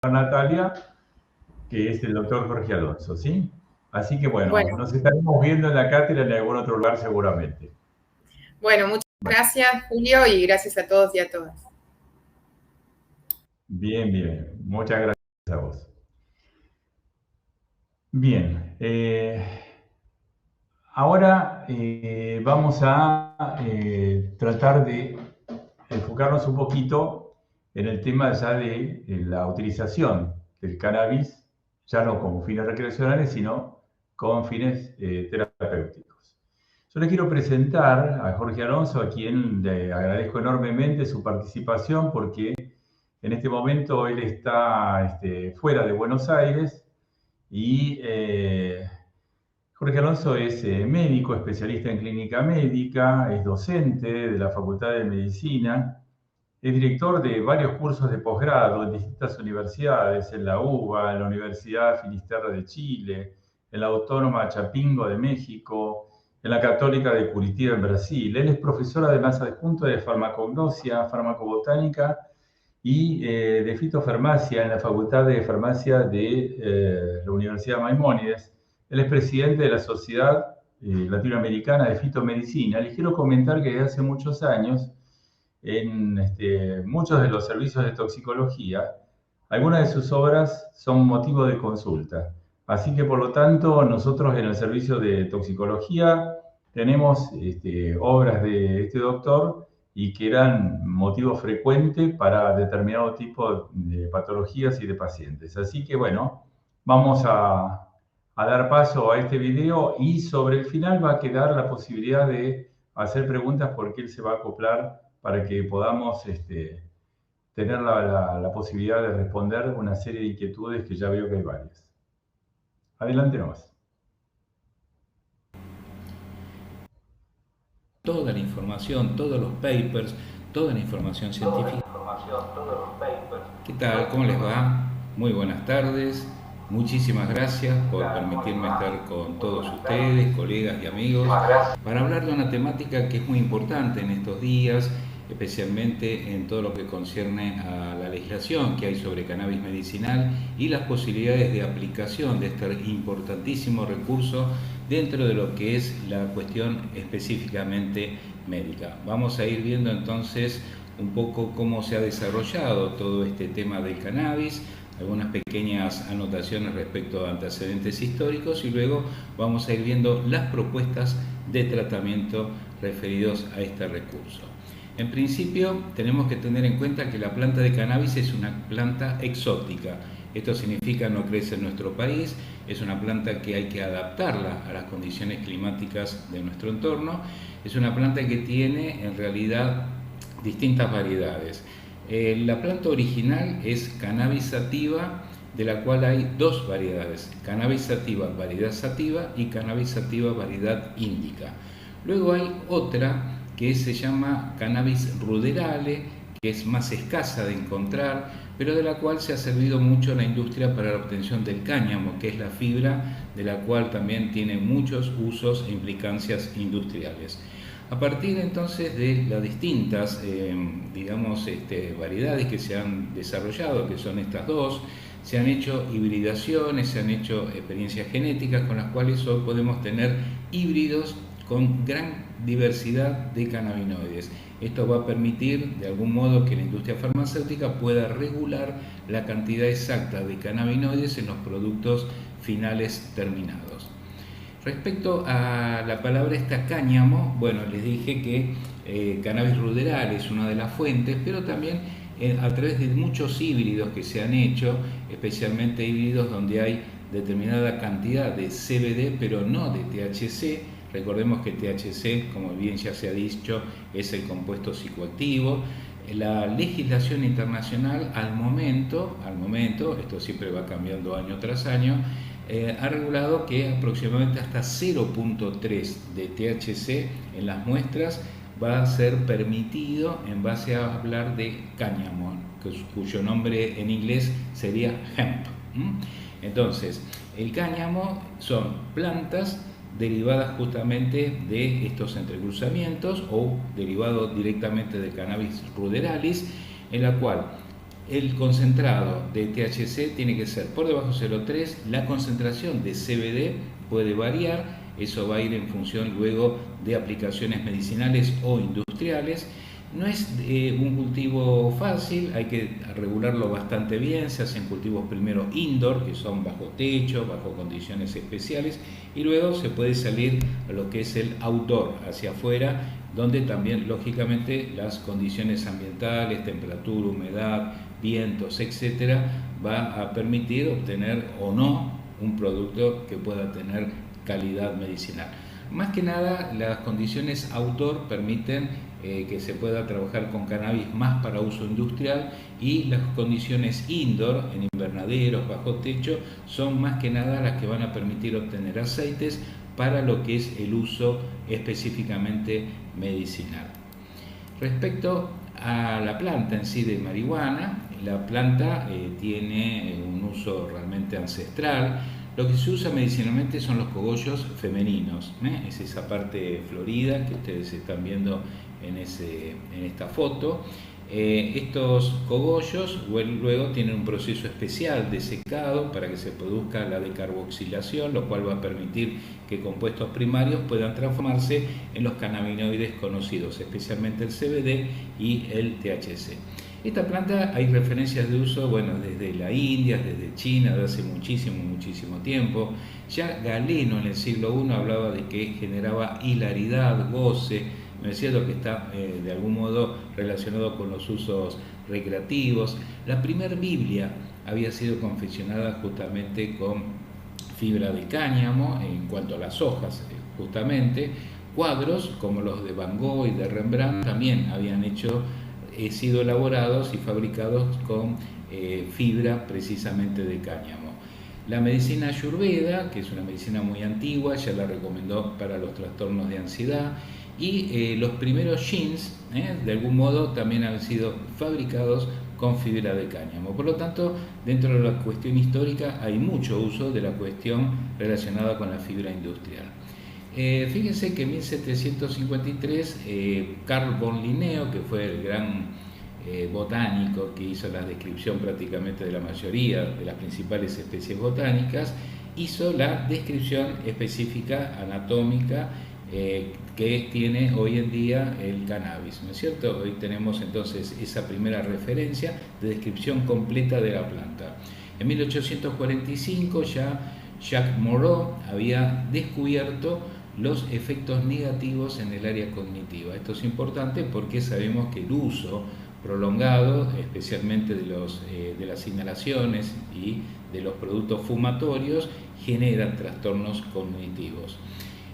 Natalia, que es el doctor Jorge Alonso, ¿sí? Así que bueno, Bueno, nos estaremos viendo en la cátedra en algún otro lugar seguramente. bueno, muchas Bueno, gracias, Julio, y gracias a todos y a todas. bien, bien. Muchas gracias a vos. Bien, ahora vamos a tratar de enfocarnos un poquito en el tema ya de la utilización del cannabis, ya no como fines recreacionales, sino con fines terapéuticos. Yo le quiero presentar a Jorge Alonso, a quien le agradezco enormemente su participación, porque en este momento él está fuera de Buenos Aires y Jorge Alonso es médico, especialista en clínica médica, es docente de la Facultad de Medicina, es director de varios cursos de posgrado en distintas universidades, en la UBA, en la Universidad Finisterre de Chile, en la Autónoma Chapingo de México, en la Católica de Curitiba en Brasil. Él es profesor además adjunto de farmacognosia, farmacobotánica y de fitofarmacia en la Facultad de Farmacia de la Universidad Maimónides. Él es presidente de la Sociedad Latinoamericana de Fitomedicina. Les quiero comentar que desde hace muchos años, en muchos de los servicios de toxicología, algunas de sus obras son motivo de consulta. Así que, por lo tanto, nosotros en el servicio de toxicología tenemos obras de este doctor y que eran motivo frecuente para determinado tipo de patologías y de pacientes. Así que, bueno, vamos a dar paso a este video y sobre el final va a quedar la posibilidad de hacer preguntas porque él se va a acoplar para que podamos tener la posibilidad de responder una serie de inquietudes que ya veo que hay varias. Adelante nomás. Toda la información, todos los papers, toda la información científica. ¿Qué tal? ¿Cómo les va? Muy buenas tardes. Muchísimas gracias por permitirme estar con todos ustedes, colegas y amigos, para hablar de una temática que es muy importante en estos días, especialmente en todo lo que concierne a la legislación que hay sobre cannabis medicinal y las posibilidades de aplicación de este importantísimo recurso dentro de lo que es la cuestión específicamente médica. Vamos a ir viendo entonces un poco cómo se ha desarrollado todo este tema del cannabis, algunas pequeñas anotaciones respecto a antecedentes históricos y luego vamos a ir viendo las propuestas de tratamiento referidos a este recurso. En principio tenemos que tener en cuenta que la planta de cannabis es una planta exótica. Esto significa no crece en nuestro país, es una planta que hay que adaptarla a las condiciones climáticas de nuestro entorno. Es una planta que tiene en realidad distintas variedades. La planta original es Cannabis sativa, de la cual hay dos variedades, Cannabis sativa variedad sativa y Cannabis sativa variedad índica. Luego hay otra que se llama Cannabis ruderale, que es más escasa de encontrar, pero de la cual se ha servido mucho la industria para la obtención del cáñamo, que es la fibra de la cual también tiene muchos usos e implicancias industriales. A partir entonces de las distintas variedades que se han desarrollado, que son estas dos, se han hecho hibridaciones, se han hecho experiencias genéticas con las cuales hoy podemos tener híbridos con gran diversidad de cannabinoides. Esto va a permitir de algún modo que la industria farmacéutica pueda regular la cantidad exacta de cannabinoides en los productos finales terminados. Respecto a la palabra esta cáñamo, bueno, les dije que Cannabis ruderale es una de las fuentes, pero también a través de muchos híbridos que se han hecho, especialmente híbridos donde hay determinada cantidad de CBD, pero no de THC. Recordemos que THC, como bien ya se ha dicho, es el compuesto psicoactivo. La legislación internacional al momento, esto siempre va cambiando año tras año, ha regulado que aproximadamente hasta 0.3 de THC en las muestras va a ser permitido en base a hablar de cáñamo, cuyo nombre en inglés sería hemp. Entonces, el cáñamo son plantas derivadas justamente de estos entrecruzamientos o derivados directamente de Cannabis ruderalis, en la cual el concentrado de THC tiene que ser por debajo de 0,3, la concentración de CBD puede variar, eso va a ir en función luego de aplicaciones medicinales o industriales. No es un cultivo fácil, hay que regularlo bastante bien, se hacen cultivos primero indoor, que son bajo techo, bajo condiciones especiales, y luego se puede salir a lo que es el outdoor, hacia afuera, donde también lógicamente las condiciones ambientales, temperatura, humedad, vientos, etcétera, va a permitir obtener o no un producto que pueda tener calidad medicinal. Más que nada, las condiciones outdoor permiten que se pueda trabajar con cannabis más para uso industrial, y las condiciones indoor, en invernaderos, bajo techo, son más que nada las que van a permitir obtener aceites para lo que es el uso específicamente medicinal. Respecto a la planta en sí de marihuana, la planta tiene un uso realmente ancestral. Lo que se usa medicinalmente son los cogollos femeninos, es esa parte florida que ustedes están viendo en esta foto. Estos cogollos luego tienen un proceso especial de secado para que se produzca la decarboxilación, lo cual va a permitir que compuestos primarios puedan transformarse en los cannabinoides conocidos, especialmente el CBD y el THC. Esta planta hay referencias de uso, bueno, desde la India, desde China, de hace muchísimo tiempo. Ya Galeno en el siglo I hablaba de que generaba hilaridad, goce, ¿no es cierto?, que está de algún modo relacionado con los usos recreativos. La primera Biblia había sido confeccionada justamente con fibra de cáñamo en cuanto a las hojas, justamente. Cuadros como los de Van Gogh y de Rembrandt también habían sido elaborados y fabricados con fibra precisamente de cáñamo. La medicina ayurveda, que es una medicina muy antigua, ya la recomendó para los trastornos de ansiedad, y los primeros jeans, de algún modo, también han sido fabricados con fibra de cáñamo. Por lo tanto, dentro de la cuestión histórica hay mucho uso de la cuestión relacionada con la fibra industrial. Fíjense que en 1753 Carl von Linneo, que fue el gran botánico que hizo la descripción prácticamente de la mayoría de las principales especies botánicas, hizo la descripción específica anatómica que tiene hoy en día el cannabis, ¿no es cierto? Hoy tenemos entonces esa primera referencia de descripción completa de la planta. En 1845 ya Jacques Moreau había descubierto los efectos negativos en el área cognitiva. Esto es importante porque sabemos que el uso prolongado, especialmente de las inhalaciones y de los productos fumatorios, genera trastornos cognitivos.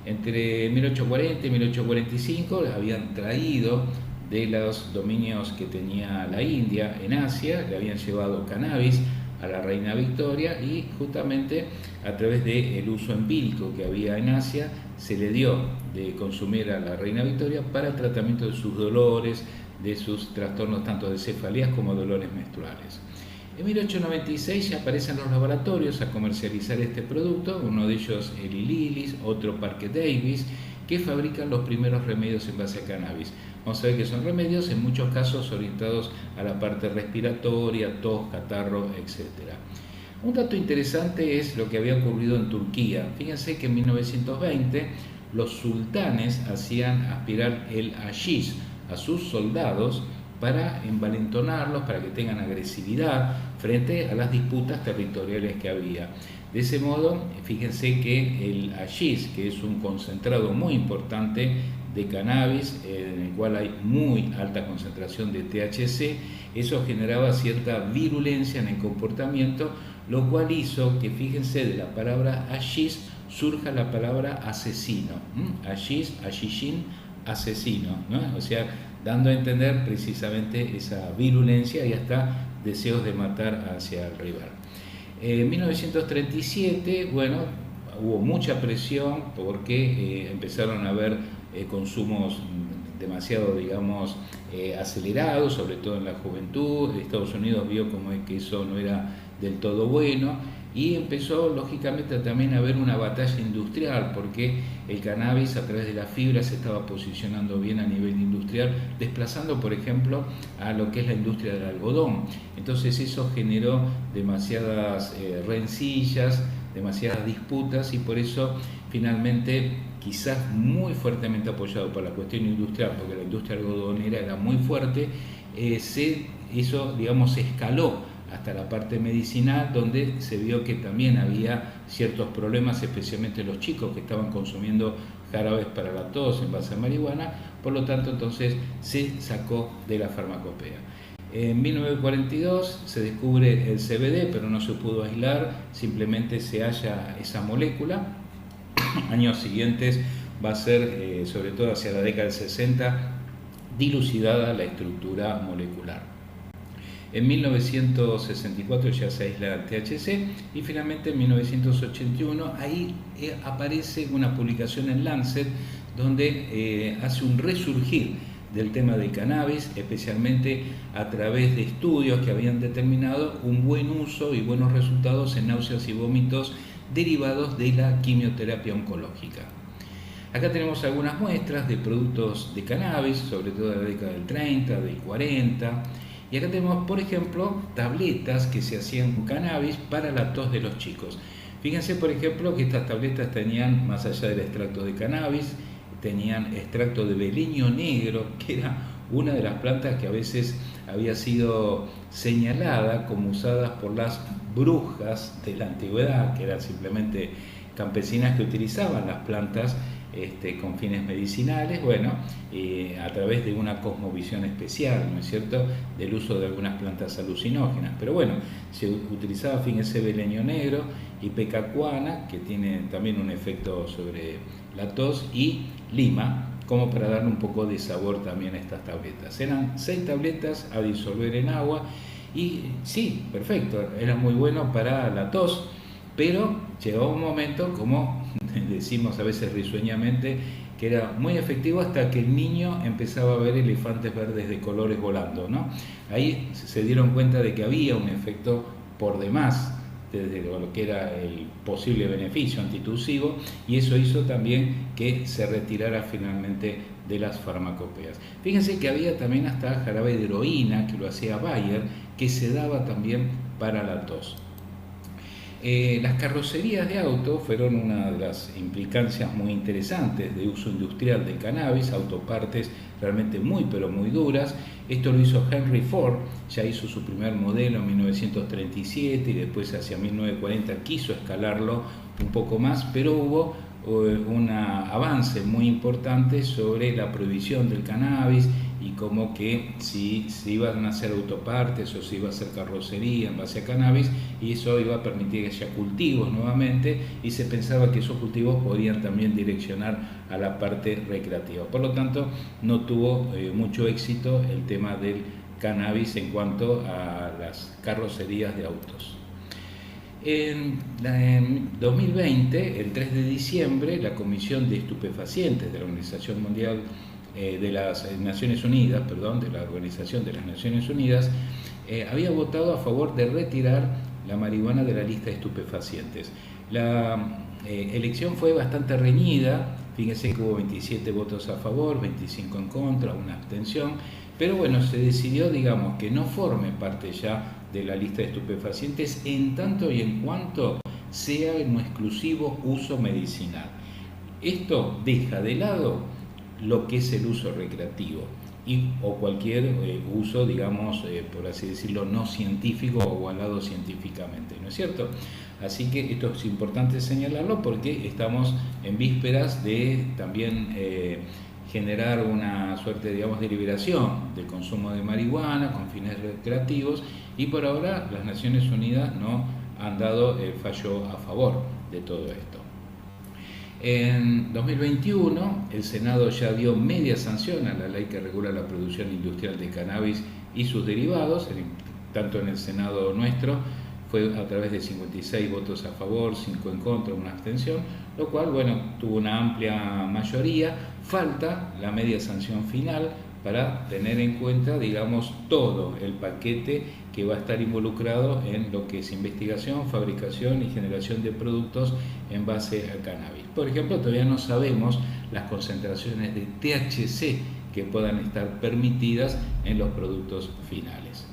Entre 1840 y 1845 habían traído de los dominios que tenía la India en Asia, le habían llevado cannabis a la reina Victoria, y justamente a través del uso empírico que había en Asia se le dio de consumir a la reina Victoria para el tratamiento de sus dolores, de sus trastornos tanto de cefalías como dolores menstruales. En 1896 ya aparecen los laboratorios a comercializar este producto, uno de ellos Eli Lilly, otro Parker Davis, que fabrican los primeros remedios en base a cannabis. Vamos a ver que son remedios en muchos casos orientados a la parte respiratoria, tos, catarro, etc. Un dato interesante es lo que había ocurrido en Turquía. Fíjense que en 1920 los sultanes hacían aspirar el hashish a sus soldados para envalentonarlos, para que tengan agresividad frente a las disputas territoriales que había. De ese modo, fíjense que el hashish, que es un concentrado muy importante de cannabis, en el cual hay muy alta concentración de THC, eso generaba cierta virulencia en el comportamiento, lo cual hizo que, fíjense, de la palabra hashish surja la palabra asesino. Hashish, hashishin, asesino, ¿no? O sea, dando a entender precisamente esa virulencia y hasta deseos de matar hacia el rival. En 1937, bueno, hubo mucha presión porque empezaron a haber consumos demasiado, digamos, acelerados, sobre todo en la juventud. Estados Unidos vio como que eso no era del todo bueno, y empezó lógicamente también a haber una batalla industrial, porque el cannabis a través de la fibra se estaba posicionando bien a nivel industrial, desplazando por ejemplo a lo que es la industria del algodón. Entonces eso generó demasiadas rencillas, demasiadas disputas, y por eso finalmente, quizás muy fuertemente apoyado por la cuestión industrial, porque la industria algodonera era muy fuerte, eso digamos se escaló hasta la parte medicinal, donde se vio que también había ciertos problemas, especialmente los chicos que estaban consumiendo jarabes para la tos en base a marihuana. Por lo tanto, entonces se sacó de la farmacopea. En 1942 se descubre el CBD, pero no se pudo aislar, simplemente se halla esa molécula. Años siguientes va a ser, sobre todo hacia la década del 60, dilucidada la estructura molecular. En 1964 ya se aísla el THC, y finalmente en 1981 ahí aparece una publicación en Lancet donde hace un resurgir del tema del cannabis, especialmente a través de estudios que habían determinado un buen uso y buenos resultados en náuseas y vómitos derivados de la quimioterapia oncológica. Acá tenemos algunas muestras de productos de cannabis, sobre todo de la década del 30, del 40, y acá tenemos, por ejemplo, tabletas que se hacían con cannabis para la tos de los chicos. Fíjense, por ejemplo, que estas tabletas tenían, más allá del extracto de cannabis, tenían extracto de beleño negro, que era una de las plantas que a veces había sido señalada como usadas por las brujas de la antigüedad, que eran simplemente campesinas que utilizaban las plantas con fines medicinales, bueno, a través de una cosmovisión especial, ¿no es cierto?, del uso de algunas plantas alucinógenas. Pero bueno, se utilizaba, fíjense, beleño negro, ipecacuana, que tiene también un efecto sobre la tos, y lima, como para darle un poco de sabor también a estas tabletas. Eran 6 tabletas a disolver en agua, y sí, perfecto, era muy bueno para la tos, pero llegó un momento, como decimos a veces risueñamente, que era muy efectivo hasta que el niño empezaba a ver elefantes verdes de colores volando, ¿no? Ahí se dieron cuenta de que había un efecto por demás desde lo que era el posible beneficio antitusivo, y eso hizo también que se retirara finalmente de las farmacopeas. Fíjense que había también hasta jarabe de heroína, que lo hacía Bayer, que se daba también para la tos. Las carrocerías de auto fueron una de las implicancias muy interesantes de uso industrial del cannabis, autopartes realmente muy pero muy duras. Esto lo hizo Henry Ford, ya hizo su primer modelo en 1937, y después hacia 1940 quiso escalarlo un poco más, pero hubo un avance muy importante sobre la prohibición del cannabis, y como que si se iban a hacer autopartes o se iba a hacer carrocería en base a cannabis, y eso iba a permitir que haya cultivos nuevamente, y se pensaba que esos cultivos podían también direccionar a la parte recreativa. Por lo tanto, no tuvo mucho éxito el tema del cannabis en cuanto a las carrocerías de autos. En 2020, el 3 de diciembre, la Comisión de Estupefacientes de la Organización Mundial de las Naciones Unidas, de la Organización de las Naciones Unidas, había votado a favor de retirar la marihuana de la lista de estupefacientes. La elección fue bastante reñida, fíjense que hubo 27 votos a favor, 25 en contra, una abstención, pero bueno, se decidió, digamos, que no forme parte ya de la lista de estupefacientes en tanto y en cuanto sea un exclusivo uso medicinal. Esto deja de lado lo que es el uso recreativo o cualquier uso, digamos, por así decirlo, no científico o avalado científicamente, ¿no es cierto? Así que esto es importante señalarlo, porque estamos en vísperas de también generar una suerte, digamos, de liberación del consumo de marihuana con fines recreativos, y por ahora las Naciones Unidas no han dado el fallo a favor de todo esto. En 2021, el Senado ya dio media sanción a la ley que regula la producción industrial de cannabis y sus derivados, tanto en el Senado nuestro, fue a través de 56 votos a favor, 5 en contra, una abstención, lo cual, bueno, tuvo una amplia mayoría. Falta la media sanción final para tener en cuenta, digamos, todo el paquete que va a estar involucrado en lo que es investigación, fabricación y generación de productos en base al cannabis. Por ejemplo, todavía no sabemos las concentraciones de THC que puedan estar permitidas en los productos finales.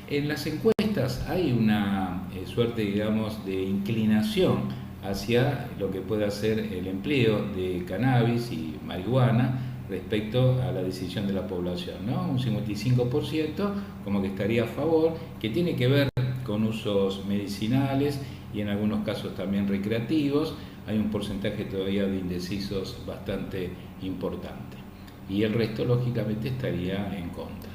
En las encuestas hay una suerte, digamos, de inclinación hacia lo que pueda ser el empleo de cannabis y marihuana respecto a la decisión de la población, ¿no? Un 55% como que estaría a favor, que tiene que ver con usos medicinales y en algunos casos también recreativos. Hay un porcentaje todavía de indecisos bastante importante y el resto lógicamente estaría en contra.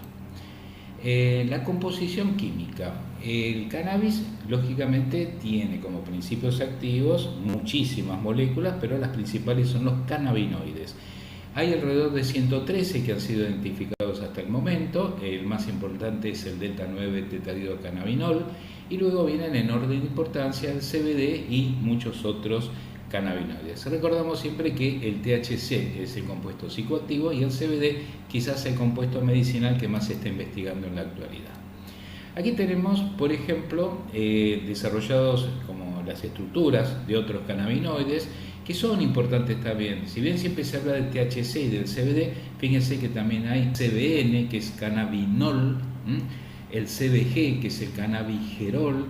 La composición química. El cannabis lógicamente tiene como principios activos muchísimas moléculas, pero las principales son los cannabinoides. Hay alrededor de 113 que han sido identificados hasta el momento. El más importante es el delta 9 tetrahidrocannabinol y luego vienen en orden de importancia el CBD y muchos otros cannabinoides. Recordamos siempre que el THC es el compuesto psicoactivo y el CBD quizás el compuesto medicinal que más se está investigando en la actualidad. Aquí tenemos, por ejemplo, desarrollados como las estructuras de otros cannabinoides que son importantes también. Si bien siempre se habla del THC y del CBD, fíjense que también hay CBN, que es cannabinol, el CBG, que es el cannabigerol,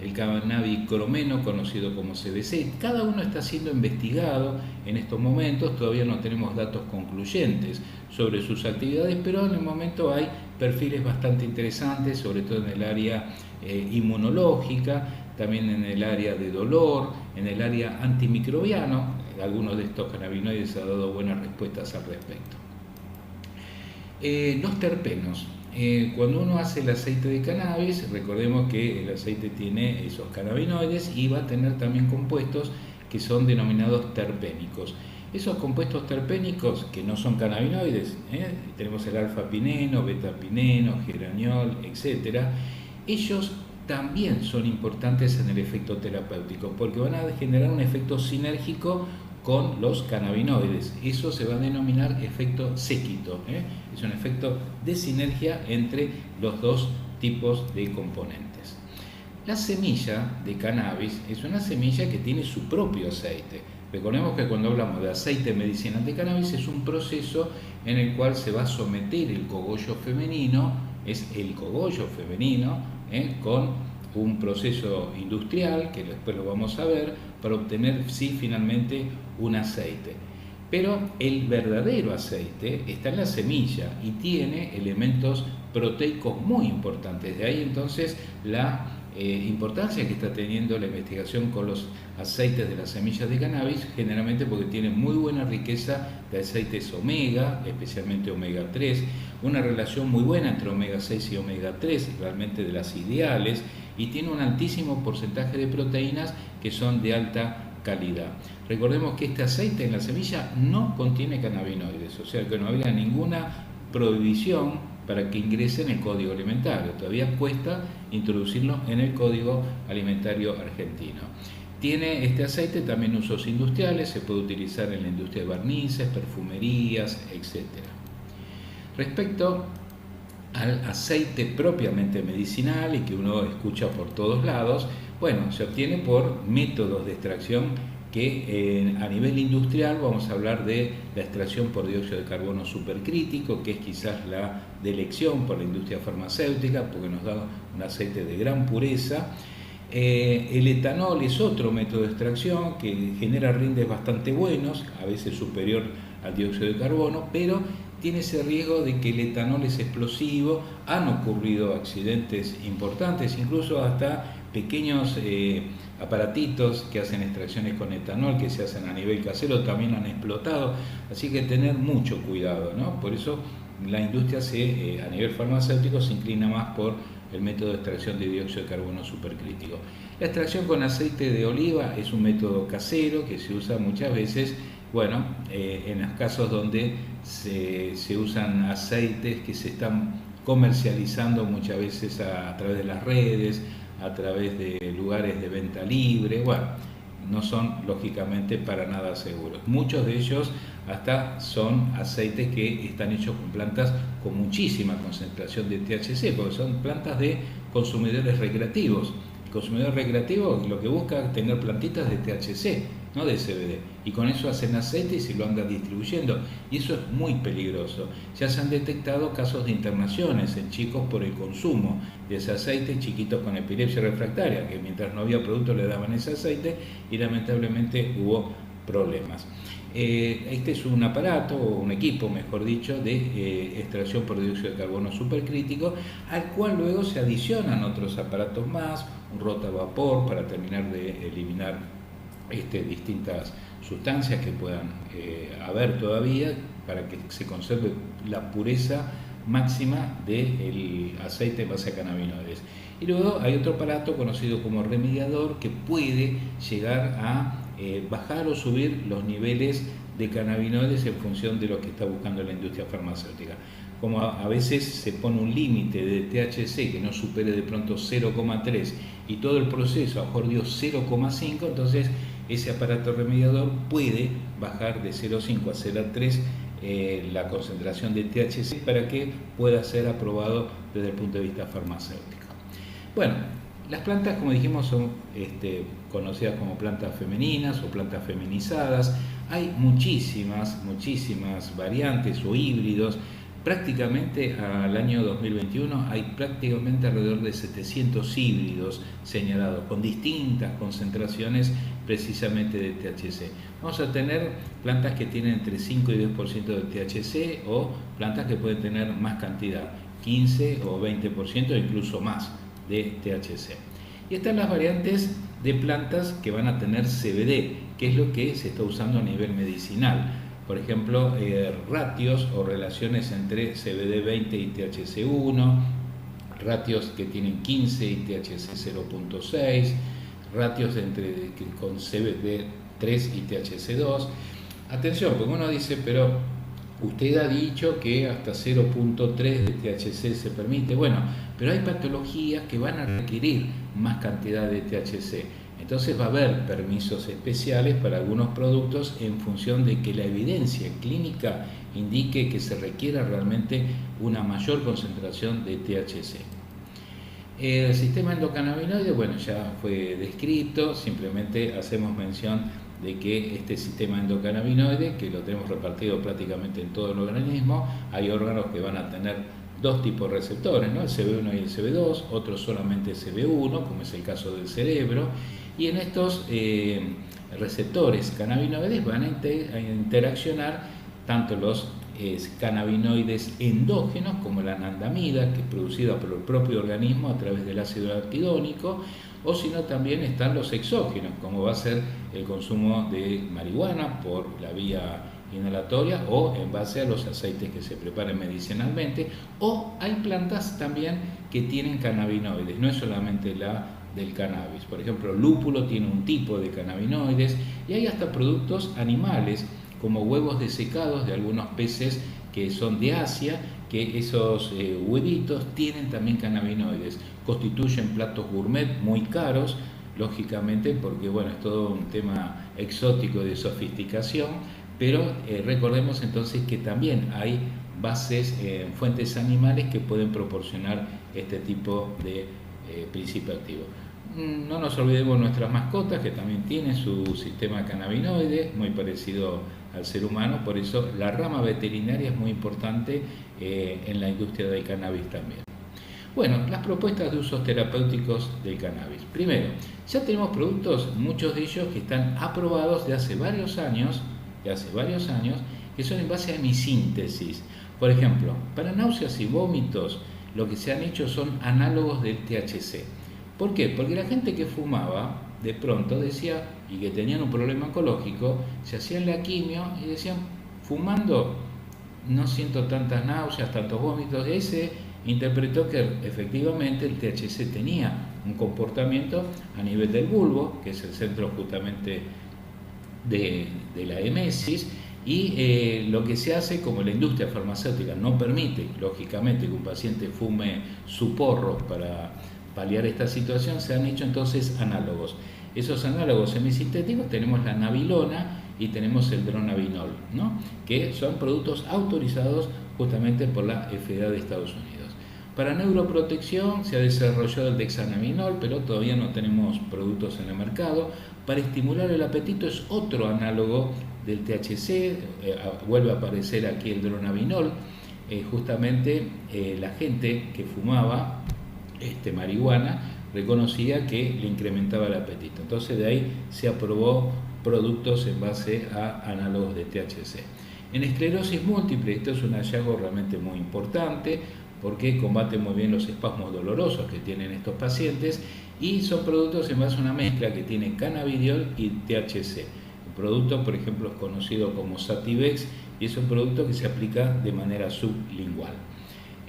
el cannabicromeno, conocido como CBC. Cada uno está siendo investigado en estos momentos, todavía no tenemos datos concluyentes sobre sus actividades, pero en el momento hay perfiles bastante interesantes, sobre todo en el área inmunológica, también en el área de dolor, en el área antimicrobiano. Algunos de estos cannabinoides han dado buenas respuestas al respecto. Los terpenos. Cuando uno hace el aceite de cannabis, recordemos que el aceite tiene esos cannabinoides y va a tener también compuestos que son denominados terpénicos. Esos compuestos terpénicos que no son cannabinoides, tenemos el alfa-pineno, beta-pineno, geraniol, etc. Ellos también son importantes en el efecto terapéutico porque van a generar un efecto sinérgico con los cannabinoides. Eso se va a denominar efecto séquito. Es un efecto de sinergia entre los dos tipos de componentes. La semilla de cannabis es una semilla que tiene su propio aceite. Recordemos que cuando hablamos de aceite medicinal de cannabis es un proceso en el cual se va a someter el cogollo femenino, es el cogollo femenino, con un proceso industrial, que después lo vamos a ver, para obtener sí finalmente un aceite. Pero el verdadero aceite está en la semilla y tiene elementos proteicos muy importantes. De ahí entonces la importancia que está teniendo la investigación con los aceites de las semillas de cannabis, generalmente porque tiene muy buena riqueza de aceites omega, especialmente omega 3, una relación muy buena entre omega 6 y omega 3, realmente de las ideales, y tiene un altísimo porcentaje de proteínas que son de alta calidad. Recordemos que este aceite en la semilla no contiene cannabinoides, o sea que no había ninguna prohibición para que ingrese en el Código Alimentario. Todavía cuesta introducirlo en el Código Alimentario argentino. Tiene este aceite también usos industriales, se puede utilizar en la industria de barnices, perfumerías, etc. Respecto al aceite propiamente medicinal y que uno escucha por todos lados, bueno, se obtiene por métodos de extracción que a nivel industrial vamos a hablar de la extracción por dióxido de carbono supercrítico, que es quizás la de elección por la industria farmacéutica, porque nos da un aceite de gran pureza. El etanol es otro método de extracción que genera rindes bastante buenos, a veces superior al dióxido de carbono, pero tiene ese riesgo de que el etanol es explosivo. Han ocurrido accidentes importantes, incluso hasta pequeños aparatitos que hacen extracciones con etanol, que se hacen a nivel casero, también han explotado, así que tener mucho cuidado, ¿no? Por eso la industria a nivel farmacéutico se inclina más por el método de extracción de dióxido de carbono supercrítico. La extracción con aceite de oliva es un método casero que se usa muchas veces, bueno, en los casos donde se usan aceites que se están comercializando muchas veces a través de las redes, a través de lugares de venta libre, bueno, no son lógicamente para nada seguros. Muchos de ellos hasta son aceites que están hechos con plantas con muchísima concentración de THC, porque son plantas de consumidores recreativos. El consumidor recreativo lo que busca es tener plantitas de THC, no de CBD, y con eso hacen aceites y lo andan distribuyendo, y eso es muy peligroso. Ya se han detectado casos de internaciones en chicos por el consumo de ese aceite, chiquitos con epilepsia refractaria, que mientras no había producto le daban ese aceite y lamentablemente hubo problemas. Este es un aparato, o un equipo mejor dicho, de extracción por dióxido de carbono supercrítico, al cual luego se adicionan otros aparatos más, un rotavapor para terminar de eliminar distintas sustancias que puedan haber todavía, para que se conserve la pureza máxima del aceite en base a cannabinoides. Y luego hay otro aparato conocido como remediador que puede llegar a bajar o subir los niveles de cannabinoides en función de lo que está buscando la industria farmacéutica. Como a veces se pone un límite de THC que no supere de pronto 0,3 y todo el proceso a lo mejor dio 0,5, entonces ese aparato remediador puede bajar de 0,5 a 0,3 la concentración de THC para que pueda ser aprobado desde el punto de vista farmacéutico. Bueno, las plantas, como dijimos, son conocidas como plantas femeninas o plantas feminizadas. Hay muchísimas variantes o híbridos. Prácticamente al año 2021 hay prácticamente alrededor de 700 híbridos señalados con distintas concentraciones precisamente de THC. Vamos a tener plantas que tienen entre 5 y 10% de THC o plantas que pueden tener más cantidad, 15 o 20% o incluso más de THC. Y están las variantes de plantas que van a tener CBD, que es lo que se está usando a nivel medicinal. Por ejemplo, ratios o relaciones entre CBD20 y THC1, ratios que tienen 15 y THC 0.6, ratios con CBD3 y THC2. Atención, porque uno dice, pero usted ha dicho que hasta 0.3 de THC se permite. Bueno, pero hay patologías que van a requerir más cantidad de THC. Entonces va a haber permisos especiales para algunos productos en función de que la evidencia clínica indique que se requiera realmente una mayor concentración de THC. El sistema endocannabinoide, bueno, ya fue descrito, simplemente hacemos mención de que este sistema endocannabinoide, que lo tenemos repartido prácticamente en todo el organismo, hay órganos que van a tener dos tipos de receptores, ¿no? El CB1 y el CB2, otros solamente CB1, como es el caso del cerebro, y en estos receptores cannabinoides van a interaccionar tanto los cannabinoides endógenos como la anandamida, que es producida por el propio organismo a través del ácido araquidónico, o si no también están los exógenos, como va a ser el consumo de marihuana por la vía inhalatoria o en base a los aceites que se preparen medicinalmente, o hay plantas también que tienen cannabinoides, no es solamente la del cannabis. Por ejemplo, el lúpulo tiene un tipo de cannabinoides y hay hasta productos animales como huevos desecados de algunos peces que son de Asia, que esos huevitos tienen también cannabinoides, constituyen platos gourmet muy caros, lógicamente porque bueno, es todo un tema exótico de sofisticación, pero recordemos entonces que también hay bases en fuentes animales que pueden proporcionar este tipo de principio activo. No nos olvidemos de nuestras mascotas, que también tienen su sistema cannabinoide muy parecido al ser humano, por eso la rama veterinaria es muy importante en la industria del cannabis también. Bueno, las propuestas de usos terapéuticos del cannabis. Primero, ya tenemos productos, muchos de ellos que están aprobados de hace varios años, que son en base a hemisíntesis. Por ejemplo, para náuseas y vómitos, lo que se han hecho son análogos del THC. ¿Por qué? Porque la gente que fumaba, de pronto decía, y que tenían un problema oncológico, se hacían la quimio y decían, fumando no siento tantas náuseas, tantos vómitos. Y ahí se interpretó que efectivamente el THC tenía un comportamiento a nivel del bulbo, que es el centro justamente de la emesis, y lo que se hace, como la industria farmacéutica no permite, lógicamente, que un paciente fume su porro para paliar esta situación, se han hecho entonces análogos. Esos análogos semisintéticos tenemos la nabilona, y tenemos el dronabinol, ¿no? Que son productos autorizados justamente por la FDA de Estados Unidos. Para neuroprotección se ha desarrollado el dexanabinol, pero todavía no tenemos productos en el mercado. Para estimular el apetito es otro análogo del THC, vuelve a aparecer aquí el dronabinol. Justamente la gente que fumaba marihuana reconocía que le incrementaba el apetito. Entonces de ahí se aprobó productos en base a análogos de THC. En esclerosis múltiple, esto es un hallazgo realmente muy importante porque combate muy bien los espasmos dolorosos que tienen estos pacientes y son productos en base a una mezcla que tiene cannabidiol y THC. El producto, por ejemplo, es conocido como Sativex y es un producto que se aplica de manera sublingual.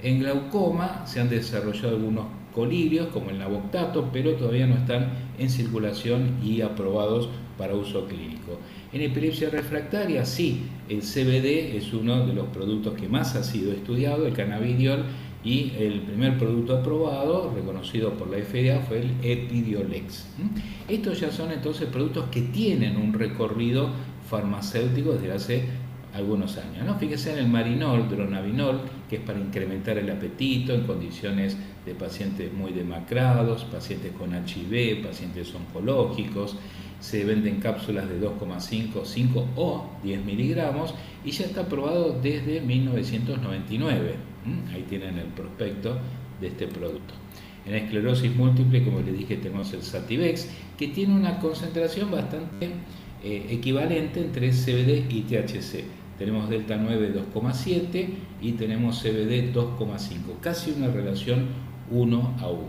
En glaucoma se han desarrollado algunos colirios como el navoxato, pero todavía no están en circulación y aprobados para uso clínico. En epilepsia refractaria, sí, el CBD es uno de los productos que más ha sido estudiado, el cannabidiol, y el primer producto aprobado, reconocido por la FDA, fue el Epidiolex. Estos ya son entonces productos que tienen un recorrido farmacéutico desde hace algunos años, ¿no? Fíjense en el marinol, dronabinol, que es para incrementar el apetito en condiciones de pacientes muy demacrados, pacientes con HIV, pacientes oncológicos. Se venden cápsulas de 2,5, 5 o 10 miligramos y ya está aprobado desde 1999. Ahí tienen el prospecto de este producto. En esclerosis múltiple, como les dije, tenemos el Sativex, que tiene una concentración bastante equivalente entre CBD y THC. Tenemos delta 9 2,7 y tenemos CBD 2,5, casi una relación 1 a 1.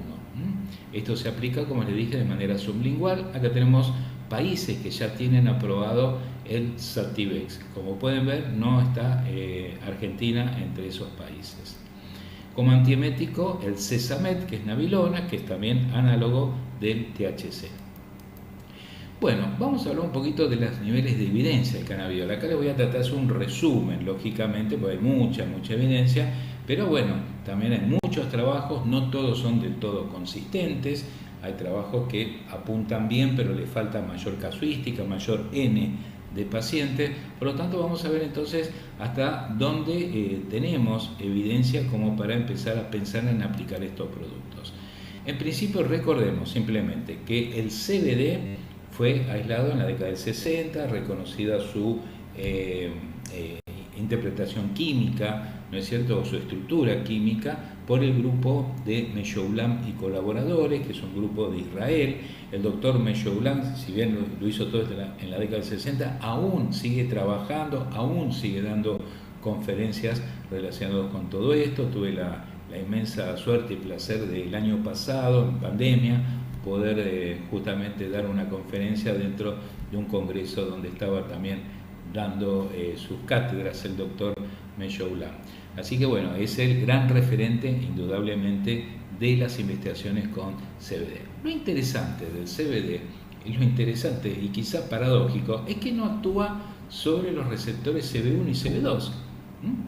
Esto se aplica, como les dije, de manera sublingual. Acá tenemos países que ya tienen aprobado el Sativex. Como pueden ver, no está Argentina entre esos países. Como antiemético, el Cesamet, que es nabilona, que es también análogo del THC. Bueno, vamos a hablar un poquito de los niveles de evidencia del cannabidiol. Acá les voy a tratar de hacer un resumen, lógicamente, porque hay mucha evidencia, pero bueno, también hay muchos trabajos, no todos son del todo consistentes. Hay trabajos que apuntan bien, pero le falta mayor casuística, mayor N de pacientes. Por lo tanto, vamos a ver entonces hasta dónde tenemos evidencia como para empezar a pensar en aplicar estos productos. En principio, recordemos simplemente que el CBD fue aislado en la década del 60, reconocida su interpretación química, ¿no es cierto?, o su estructura química, por el grupo de Meshoulam y colaboradores, que es un grupo de Israel. El doctor Meshoulam, si bien lo hizo todo en la década del 60, aún sigue trabajando, aún sigue dando conferencias relacionadas con todo esto. Tuve la inmensa suerte y placer del año pasado, en pandemia, poder justamente dar una conferencia dentro de un congreso donde estaba también dando sus cátedras el doctor Meshoulam. Así que bueno, es el gran referente indudablemente de las investigaciones con CBD. Lo interesante del CBD, y lo interesante y quizá paradójico, es que no actúa sobre los receptores CB1 y CB2.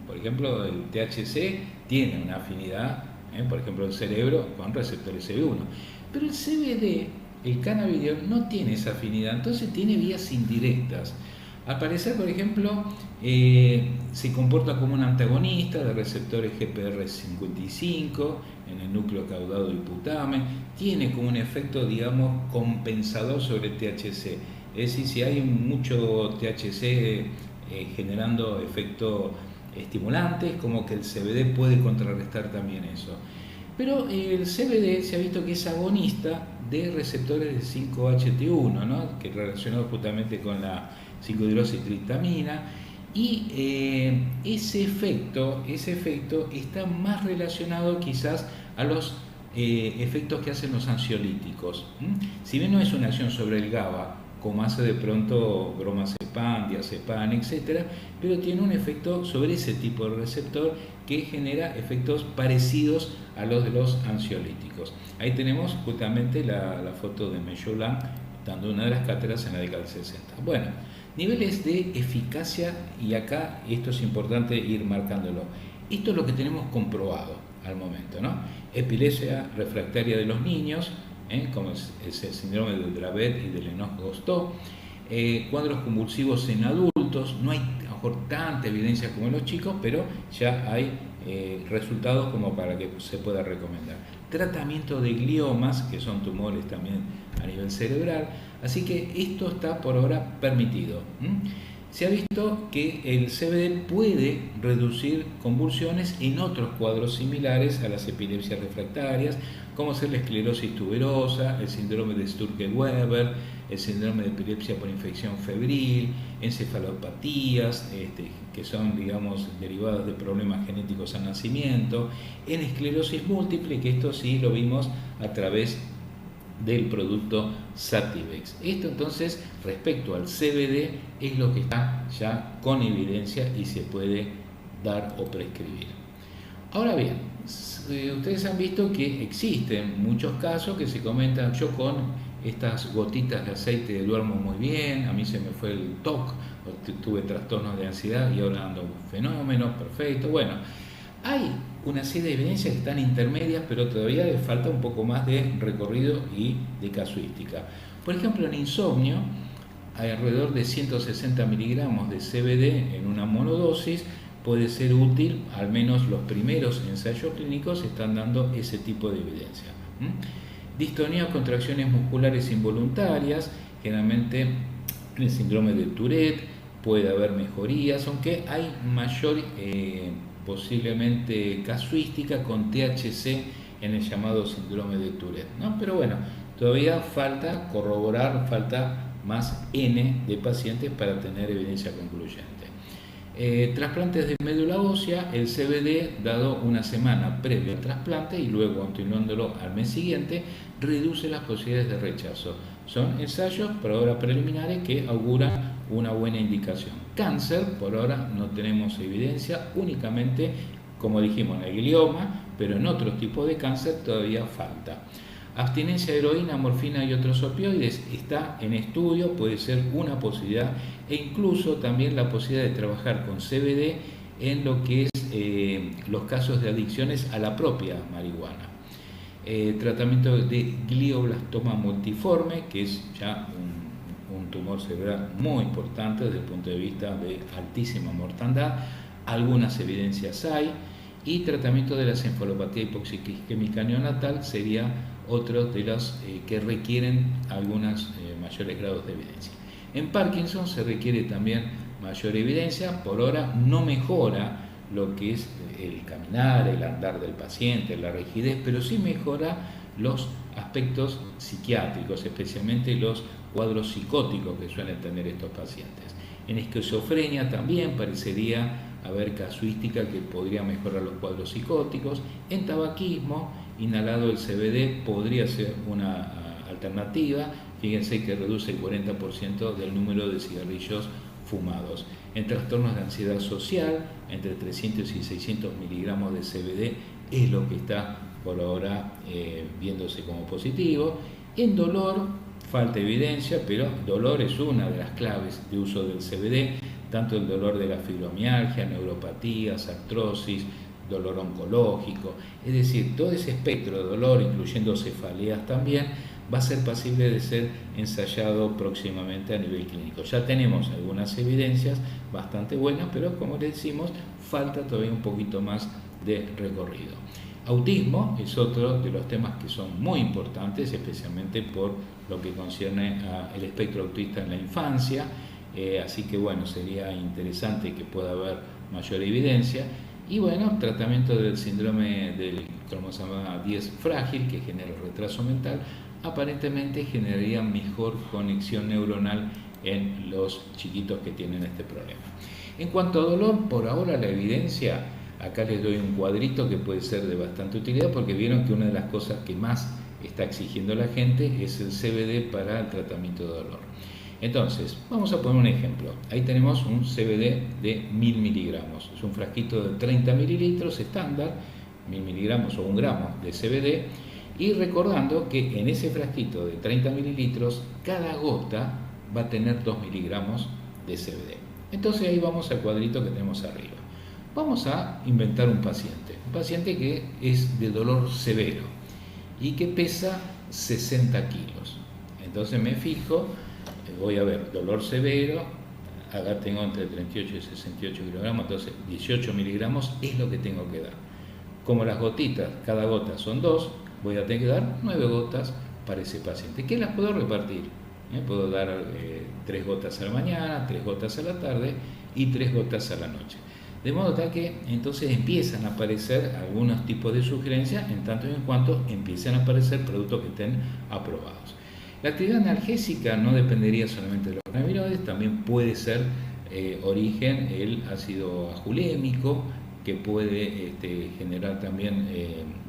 Por ejemplo, el THC tiene una afinidad, por ejemplo, el cerebro con receptores CB1. Pero el CBD, el cannabidiol, no tiene esa afinidad, entonces tiene vías indirectas. Al parecer, por ejemplo, se comporta como un antagonista de receptores GPR55 en el núcleo caudado del putamen, tiene como un efecto, digamos, compensador sobre el THC. Es decir, si hay mucho THC generando efectos estimulantes, como que el CBD puede contrarrestar también eso. Pero el CBD se ha visto que es agonista de receptores de 5-HT1, ¿no?, que es relacionado justamente con la 5-hidroxitritamina, y ese efecto está más relacionado quizás a los efectos que hacen los ansiolíticos. Si bien no es una acción sobre el GABA, como hace de pronto bromazepam, diazepam, etc., pero tiene un efecto sobre ese tipo de receptor que genera efectos parecidos a los de los ansiolíticos. Ahí tenemos justamente la foto de Meshoulam dando una de las cátedras en la década del 60. Bueno, niveles de eficacia, y acá esto es importante ir marcándolo. Esto es lo que tenemos comprobado al momento, ¿no? Epilepsia refractaria de los niños, como es el síndrome de Dravet y de Lennox-Gastaut. Cuadros convulsivos en adultos, no hay a lo mejor tanta evidencia como en los chicos, pero ya hay resultados como para que se pueda recomendar. Tratamiento de gliomas, que son tumores también a nivel cerebral, así que esto está por ahora permitido. Se ha visto que el CBD puede reducir convulsiones en otros cuadros similares a las epilepsias refractarias, como ser la esclerosis tuberosa, el síndrome de Sturge-Weber, el síndrome de epilepsia por infección febril, encefalopatías, que son, digamos, derivadas de problemas genéticos al nacimiento, en esclerosis múltiple, que esto sí lo vimos a través del producto Sativex. Esto entonces, respecto al CBD, es lo que está ya con evidencia y se puede dar o prescribir. Ahora bien, ustedes han visto que existen muchos casos que se comentan: yo con estas gotitas de aceite duermo muy bien, a mí se me fue el TOC, tuve trastornos de ansiedad y ahora ando fenómeno, perfecto. Bueno, hay una serie de evidencias que están intermedias, pero todavía le falta un poco más de recorrido y de casuística. Por ejemplo, en insomnio, hay alrededor de 160 miligramos de CBD en una monodosis puede ser útil. Al menos los primeros ensayos clínicos están dando ese tipo de evidencia. Distonía o contracciones musculares involuntarias, generalmente en el síndrome de Tourette puede haber mejorías, aunque hay mayor posiblemente casuística con THC en el llamado síndrome de Tourette, ¿no? Pero bueno, todavía falta corroborar, falta más N de pacientes para tener evidencia concluyente. Trasplantes de médula ósea, el CBD dado una semana previo al trasplante y luego continuándolo al mes siguiente reduce las posibilidades de rechazo. Son ensayos por ahora preliminares que auguran una buena indicación. Cáncer, por ahora no tenemos evidencia, únicamente, como dijimos, en el glioma, pero en otros tipos de cáncer todavía falta. Abstinencia de heroína, morfina y otros opioides está en estudio, puede ser una posibilidad, e incluso también la posibilidad de trabajar con CBD en lo que es los casos de adicciones a la propia marihuana. Tratamiento de glioblastoma multiforme, que es ya un tumor cerebral muy importante desde el punto de vista de altísima mortandad, algunas evidencias hay, y tratamiento de la encefalopatía hipoxicémica neonatal sería otro de los que requieren algunos mayores grados de evidencia. En Parkinson se requiere también mayor evidencia, por ahora no mejora lo que es el caminar, el andar del paciente, la rigidez, pero sí mejora los aspectos psiquiátricos, especialmente los cuadros psicóticos que suelen tener estos pacientes. En esquizofrenia también parecería haber casuística que podría mejorar los cuadros psicóticos. En tabaquismo, inhalado el CBD podría ser una alternativa. Fíjense que reduce el 40% del número de cigarrillos fumados. En trastornos de ansiedad social, entre 300 y 600 miligramos de CBD es lo que está por ahora viéndose como positivo. En dolor, falta evidencia, pero dolor es una de las claves de uso del CBD, tanto el dolor de la fibromialgia, neuropatías, artrosis, dolor oncológico, es decir, todo ese espectro de dolor, incluyendo cefaleas también, va a ser posible de ser ensayado próximamente a nivel clínico. Ya tenemos algunas evidencias bastante buenas, pero como les decimos, falta todavía un poquito más de recorrido. Autismo es otro de los temas que son muy importantes, especialmente por lo que concierne al espectro autista en la infancia, así que bueno, sería interesante que pueda haber mayor evidencia. Y bueno, tratamiento del síndrome del cromosoma 10 frágil, que genera retraso mental, aparentemente generaría mejor conexión neuronal en los chiquitos que tienen este problema. En cuanto a dolor, por ahora la evidencia, acá les doy un cuadrito que puede ser de bastante utilidad, porque vieron que una de las cosas que más está exigiendo la gente es el CBD para el tratamiento de dolor. Entonces, vamos a poner un ejemplo. Ahí tenemos un CBD de 1000 miligramos. Es un frasquito de 30 mililitros estándar, 1000 miligramos o 1 gramo de CBD. Y recordando que en ese frasquito de 30 mililitros, cada gota va a tener 2 miligramos de CBD. Entonces ahí vamos al cuadrito que tenemos arriba. Vamos a inventar un paciente que es de dolor severo y que pesa 60 kilos. Entonces me fijo voy a ver dolor severo, acá tengo entre 38 y 68 kilogramos, entonces 18 miligramos es lo que tengo que dar. Como las gotitas, cada gota son 2, voy a tener que dar 9 gotas para ese paciente, que las puedo repartir. Puedo dar 3 gotas a la mañana, 3 gotas a la tarde y 3 gotas a la noche. De modo tal que entonces empiezan a aparecer algunos tipos de sugerencias en tanto y en cuanto empiezan a aparecer productos que estén aprobados. La actividad analgésica no dependería solamente de los cannabinoides, también puede ser origen el ácido ajulémico, que puede generar también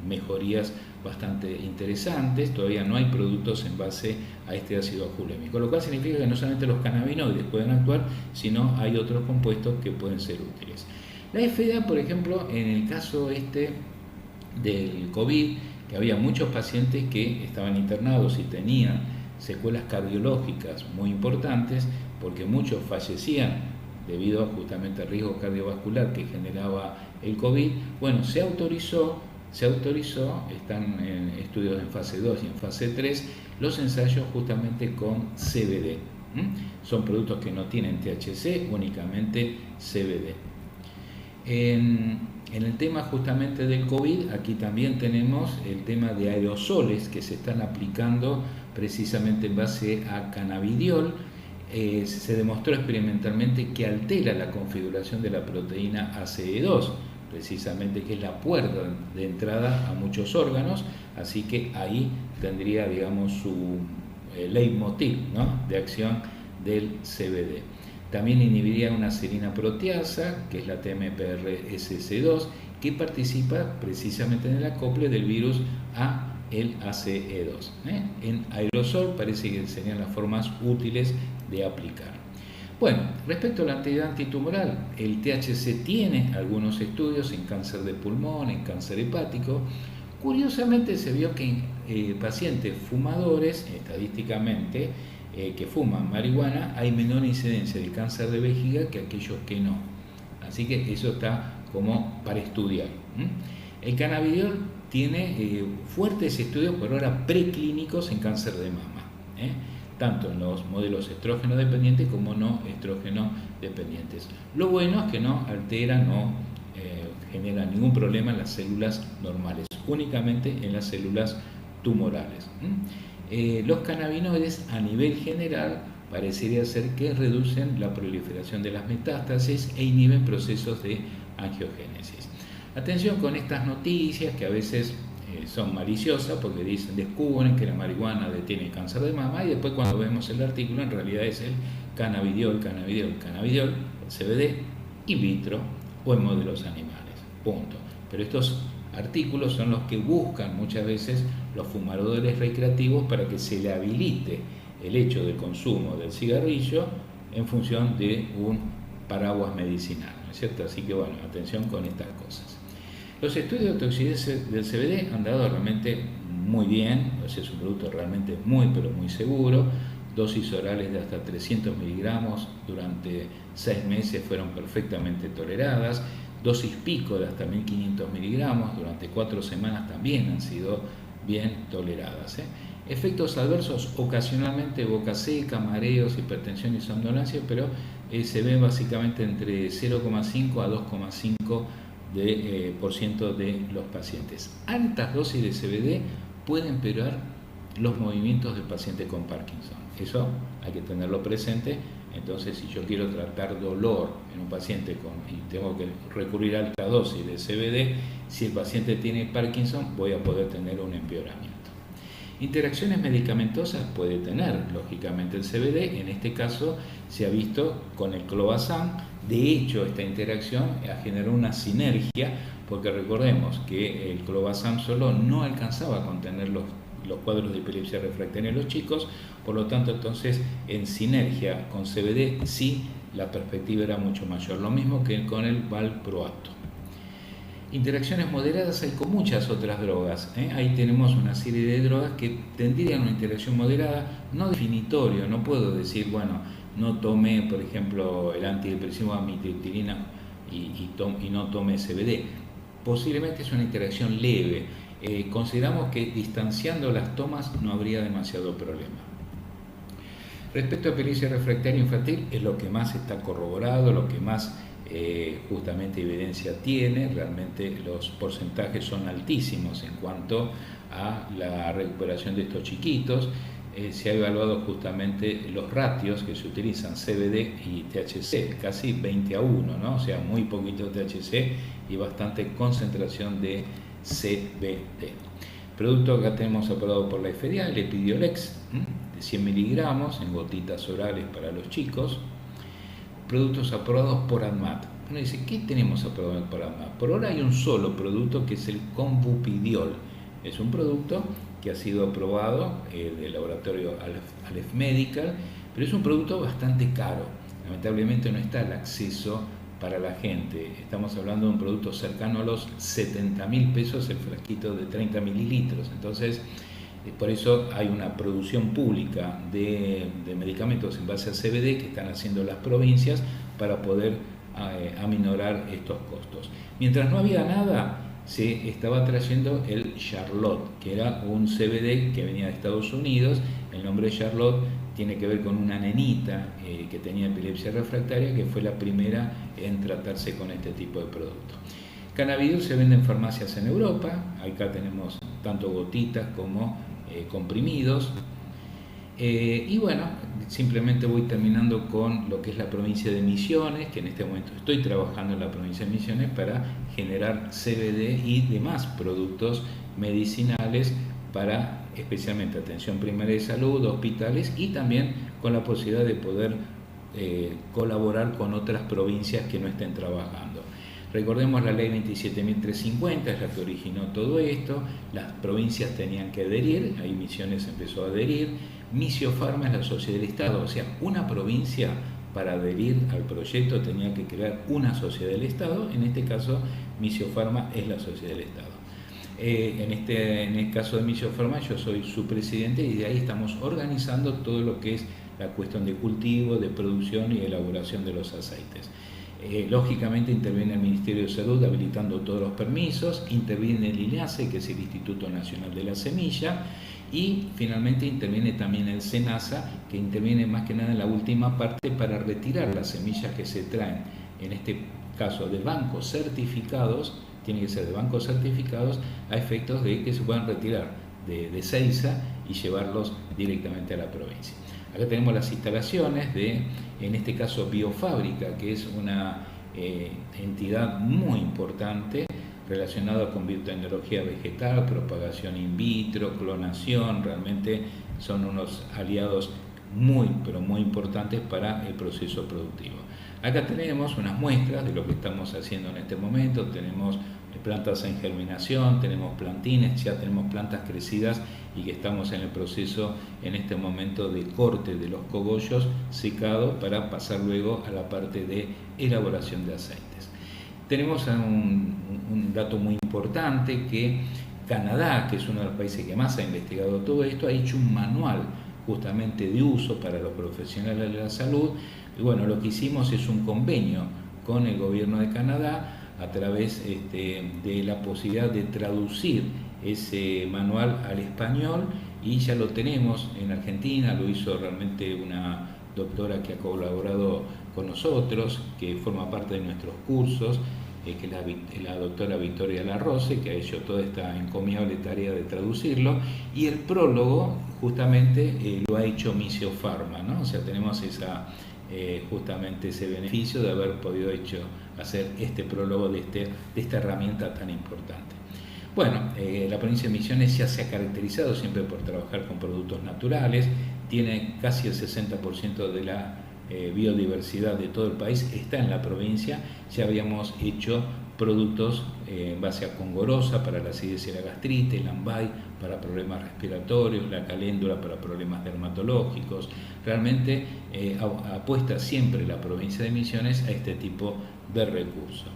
mejorías bastante interesantes. Todavía no hay productos en base a este ácido ajulémico, lo cual significa que no solamente los cannabinoides pueden actuar, sino hay otros compuestos que pueden ser útiles. La FDA, por ejemplo, en el caso del COVID, que había muchos pacientes que estaban internados y tenían secuelas cardiológicas muy importantes, porque muchos fallecían debido justamente al riesgo cardiovascular que generaba el COVID. Bueno, se autorizó, están en estudios en fase 2 y en fase 3, los ensayos justamente con CBD. Son productos que no tienen THC, únicamente CBD. En el tema justamente del COVID, aquí también tenemos el tema de aerosoles que se están aplicando precisamente en base a cannabidiol. Se demostró experimentalmente que altera la configuración de la proteína ACE2, precisamente que es la puerta de entrada a muchos órganos, así que ahí tendría, digamos, su leitmotiv, ¿no?, de acción del CBD. También inhibiría una serina proteasa, que es la TMPRSC2, que participa precisamente en el acople del virus a el ACE2. En aerosol parece que serían las formas útiles de aplicar. Bueno, respecto a la actividad antitumoral, el THC tiene algunos estudios en cáncer de pulmón, en cáncer hepático. Curiosamente se vio que en pacientes fumadores, estadísticamente, que fuman marihuana, hay menor incidencia de cáncer de vejiga que aquellos que no. Así que eso está como para estudiar. El cannabidiol tiene fuertes estudios por ahora preclínicos en cáncer de mama, tanto en los modelos estrógeno dependientes como no estrógeno dependientes. Lo bueno es que no altera, no genera ningún problema en las células normales, únicamente en las células tumorales. Los cannabinoides a nivel general parecería ser que reducen la proliferación de las metástasis e inhiben procesos de angiogénesis. Atención con estas noticias que a veces son maliciosas porque descubren que la marihuana detiene cáncer de mama y después cuando vemos el artículo en realidad es el cannabidiol, el CBD in vitro o en modelos animales, punto. Pero estos artículos son los que buscan muchas veces los fumadores recreativos para que se le habilite el hecho del consumo del cigarrillo en función de un paraguas medicinal, ¿no es cierto? Así que bueno, atención con estas cosas. Los estudios de toxicidad del CBD han dado realmente muy bien, o sea, es un producto realmente muy, pero muy seguro. Dosis orales de hasta 300 miligramos durante 6 meses fueron perfectamente toleradas. Dosis pico de hasta 1500 miligramos durante 4 semanas también han sido bien toleradas. Efectos adversos ocasionalmente boca seca, mareos, hipertensión y somnolencia, pero se ven básicamente entre 0,5 a 2,5% de los pacientes. Altas dosis de CBD pueden empeorar los movimientos del paciente con Parkinson. Eso hay que tenerlo presente. Entonces, si yo quiero tratar dolor en un paciente y tengo que recurrir a alta dosis de CBD, si el paciente tiene Parkinson, voy a poder tener un empeoramiento. Interacciones medicamentosas puede tener, lógicamente, el CBD. En este caso se ha visto con el clobazam. De hecho, esta interacción ha generado una sinergia, porque recordemos que el clobazam solo no alcanzaba a contener los cuadros de epilepsia refractaria en los chicos, por lo tanto, entonces, en sinergia con CBD, sí, la perspectiva era mucho mayor. Lo mismo que con el valproato. Interacciones moderadas hay con muchas otras drogas. Ahí tenemos una serie de drogas que tendrían una interacción moderada, no definitorio. No puedo decir, bueno, no tomé, por ejemplo, el antidepresivo amitriptilina y no tomé CBD. Posiblemente es una interacción leve. Consideramos que distanciando las tomas no habría demasiado problema. Respecto a epilepsia refractaria infantil, es lo que más está corroborado, lo que más justamente evidencia tiene. Realmente los porcentajes son altísimos en cuanto a la recuperación de estos chiquitos. Se ha evaluado justamente los ratios que se utilizan, CBD y THC, casi 20-1, ¿no? O sea, muy poquito THC y bastante concentración de CBD. Producto acá tenemos aprobado por la FDA, el Epidiolex, de 100 miligramos en gotitas orales para los chicos. Productos aprobados por ANMAT. Uno dice, ¿qué tenemos aprobado por ANMAT? Por ahora hay un solo producto que es el Conbupidiol. Es un producto que ha sido aprobado del laboratorio Aleph Medical, pero es un producto bastante caro. Lamentablemente no está el acceso para la gente. Estamos hablando de un producto cercano a los 70.000 pesos el frasquito de 30 mililitros. Entonces, por eso hay una producción pública de medicamentos en base a CBD que están haciendo las provincias para poder aminorar estos costos. Mientras no había nada, se estaba trayendo el Charlotte, que era un CBD que venía de Estados Unidos. El nombre de Charlotte tiene que ver con una nenita que tenía epilepsia refractaria, que fue la primera en tratarse con este tipo de producto. Cannabidiol se vende en farmacias en Europa. Acá tenemos tanto gotitas como comprimidos. Y bueno, simplemente voy terminando con lo que es la provincia de Misiones, que en este momento estoy trabajando en la provincia de Misiones para generar CBD y demás productos medicinales para especialmente atención primaria de salud, hospitales, y también con la posibilidad de poder colaborar con otras provincias que no estén trabajando. Recordemos la ley 27.350, es la que originó todo esto. Las provincias tenían que adherir, ahí Misiones empezó a adherir. Misiofarma es la sociedad del Estado, o sea, una provincia para adherir al proyecto tenía que crear una sociedad del Estado. En este caso, Misiofarma es la sociedad del Estado. En el caso de Misiofarma, yo soy su presidente y de ahí estamos organizando todo lo que es la cuestión de cultivo, de producción y elaboración de los aceites. Lógicamente interviene el Ministerio de Salud habilitando todos los permisos, interviene el INASE, que es el Instituto Nacional de la Semilla, y finalmente interviene también el SENASA, que interviene más que nada en la última parte para retirar las semillas que se traen, en este caso de bancos certificados, tiene que ser de bancos certificados, a efectos de que se puedan retirar de Seiza y llevarlos directamente a la provincia. Acá tenemos las instalaciones de, en este caso, Biofábrica, que es una entidad muy importante relacionada con biotecnología vegetal, propagación in vitro, clonación. Realmente son unos aliados muy, pero muy importantes para el proceso productivo. Acá tenemos unas muestras de lo que estamos haciendo en este momento. Tenemos plantas en germinación, tenemos plantines, ya tenemos plantas crecidas y que estamos en el proceso en este momento de corte de los cogollos secados para pasar luego a la parte de elaboración de aceites. Tenemos un dato muy importante, que Canadá, que es uno de los países que más ha investigado todo esto, ha hecho un manual justamente de uso para los profesionales de la salud. Y bueno, lo que hicimos es un convenio con el gobierno de Canadá a través de la posibilidad de traducir ese manual al español, y ya lo tenemos en Argentina. Lo hizo realmente una doctora que ha colaborado con nosotros, que forma parte de nuestros cursos, que es la doctora Victoria Larroce, que ha hecho toda esta encomiable tarea de traducirlo, y el prólogo justamente lo ha hecho Misiofarma, ¿no? O sea, tenemos justamente ese beneficio de haber podido hacer este prólogo de esta herramienta tan importante. Bueno, la provincia de Misiones ya se ha caracterizado siempre por trabajar con productos naturales, tiene casi el 60% de la biodiversidad de todo el país, está en la provincia. Ya habíamos hecho productos en base a congorosa para la acidez y la gastritis, el ambay para problemas respiratorios, la caléndula para problemas dermatológicos. Realmente apuesta siempre la provincia de Misiones a este tipo de recursos.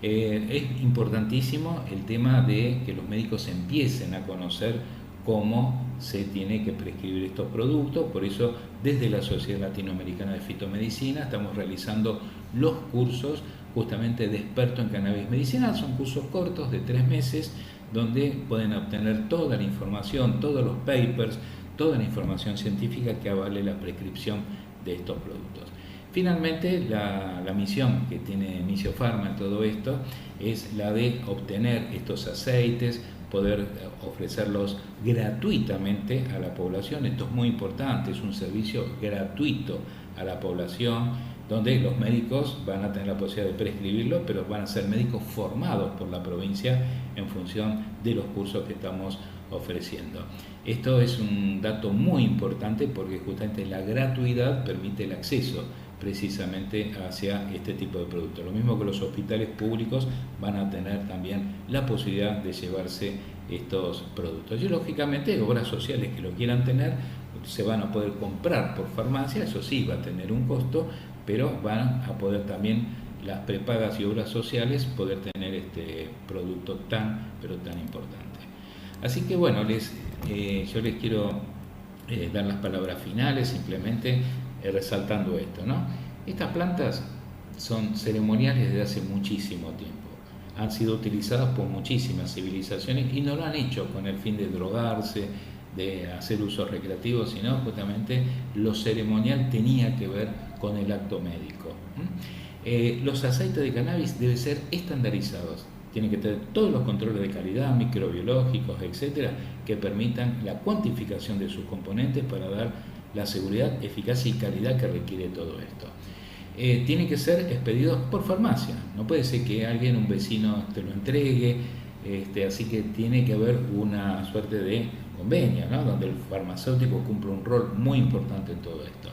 Es importantísimo el tema de que los médicos empiecen a conocer cómo se tiene que prescribir estos productos. Por eso, desde la Sociedad Latinoamericana de Fitomedicina estamos realizando los cursos justamente de experto en cannabis medicinal. Son cursos cortos de 3 meses donde pueden obtener toda la información, todos los papers, toda la información científica que avale la prescripción de estos productos. Finalmente, la misión que tiene Misiofarma en todo esto es la de obtener estos aceites, poder ofrecerlos gratuitamente a la población. Esto es muy importante, es un servicio gratuito a la población, donde los médicos van a tener la posibilidad de prescribirlo, pero van a ser médicos formados por la provincia en función de los cursos que estamos ofreciendo. Esto es un dato muy importante porque justamente la gratuidad permite el acceso precisamente hacia este tipo de productos. Lo mismo que los hospitales públicos van a tener también la posibilidad de llevarse estos productos. Y lógicamente obras sociales que lo quieran tener se van a poder comprar por farmacia, eso sí va a tener un costo, pero van a poder también las prepagas y obras sociales poder tener este producto pero tan importante. Así que bueno, yo les quiero dar las palabras finales, simplemente resaltando esto, ¿no? Estas plantas son ceremoniales desde hace muchísimo tiempo. Han sido utilizadas por muchísimas civilizaciones y no lo han hecho con el fin de drogarse, de hacer usos recreativos, sino justamente lo ceremonial tenía que ver con el acto médico. Los aceites de cannabis deben ser estandarizados. Tienen que tener todos los controles de calidad, microbiológicos, etcétera, que permitan la cuantificación de sus componentes para dar la seguridad, eficacia y calidad que requiere todo esto. Tienen que ser expedidos por farmacia. No puede ser que alguien, un vecino, te lo entregue, así que tiene que haber una suerte de convenio, ¿no? Donde el farmacéutico cumple un rol muy importante en todo esto.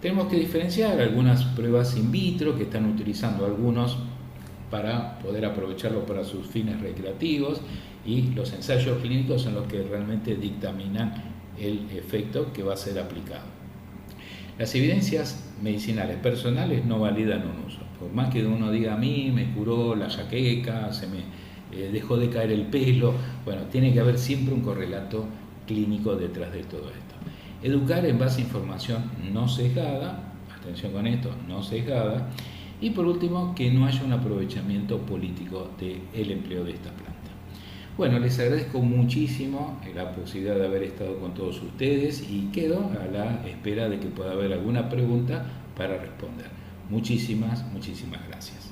Tenemos que diferenciar algunas pruebas in vitro que están utilizando algunos para poder aprovecharlo para sus fines recreativos, y los ensayos clínicos son los que realmente dictaminan el efecto que va a ser aplicado. Las evidencias medicinales personales no validan un uso. Por más que uno diga, a mí me curó la jaqueca, se me dejó de caer el pelo, bueno, tiene que haber siempre un correlato clínico detrás de todo esto. Educar en base a información no sesgada, atención con esto, no sesgada, y por último, que no haya un aprovechamiento político del empleo de esta planta. Bueno, les agradezco muchísimo la posibilidad de haber estado con todos ustedes y quedo a la espera de que pueda haber alguna pregunta para responder. Muchísimas gracias.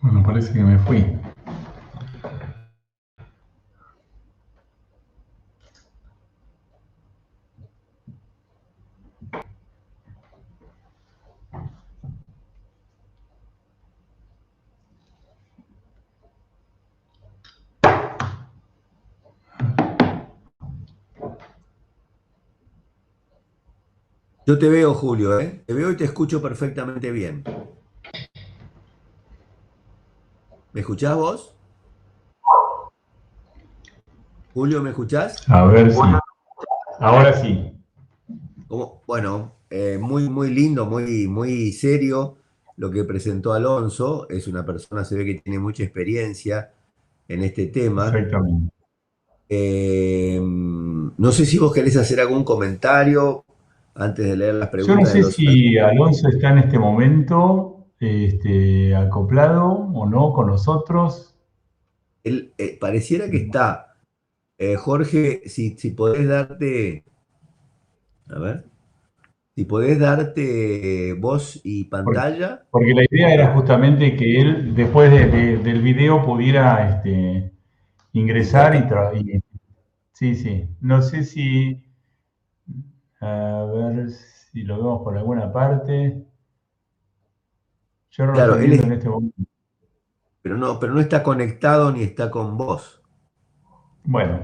Bueno, parece que me fui. Yo te veo, Julio, ¿eh? Te veo y te escucho perfectamente bien. ¿Me escuchás vos? Julio, ¿me escuchás? A ver si. Ahora sí. Bueno, muy lindo, muy serio lo que presentó Alonso. Es una persona, se ve que tiene mucha experiencia en este tema. Exactamente. No sé si vos querés hacer algún comentario antes de leer las Yo preguntas. no sé si Alonso está en este momento acoplado o no con nosotros. Él, pareciera que está. Jorge, si podés darte, a ver, si podés darte voz y pantalla. Porque la idea era justamente que él, después del video, pudiera ingresar y sí. No sé si, a ver si lo vemos por alguna parte. Yo no lo Claro, estoy viendo en este momento. pero no está conectado ni está con vos. Bueno,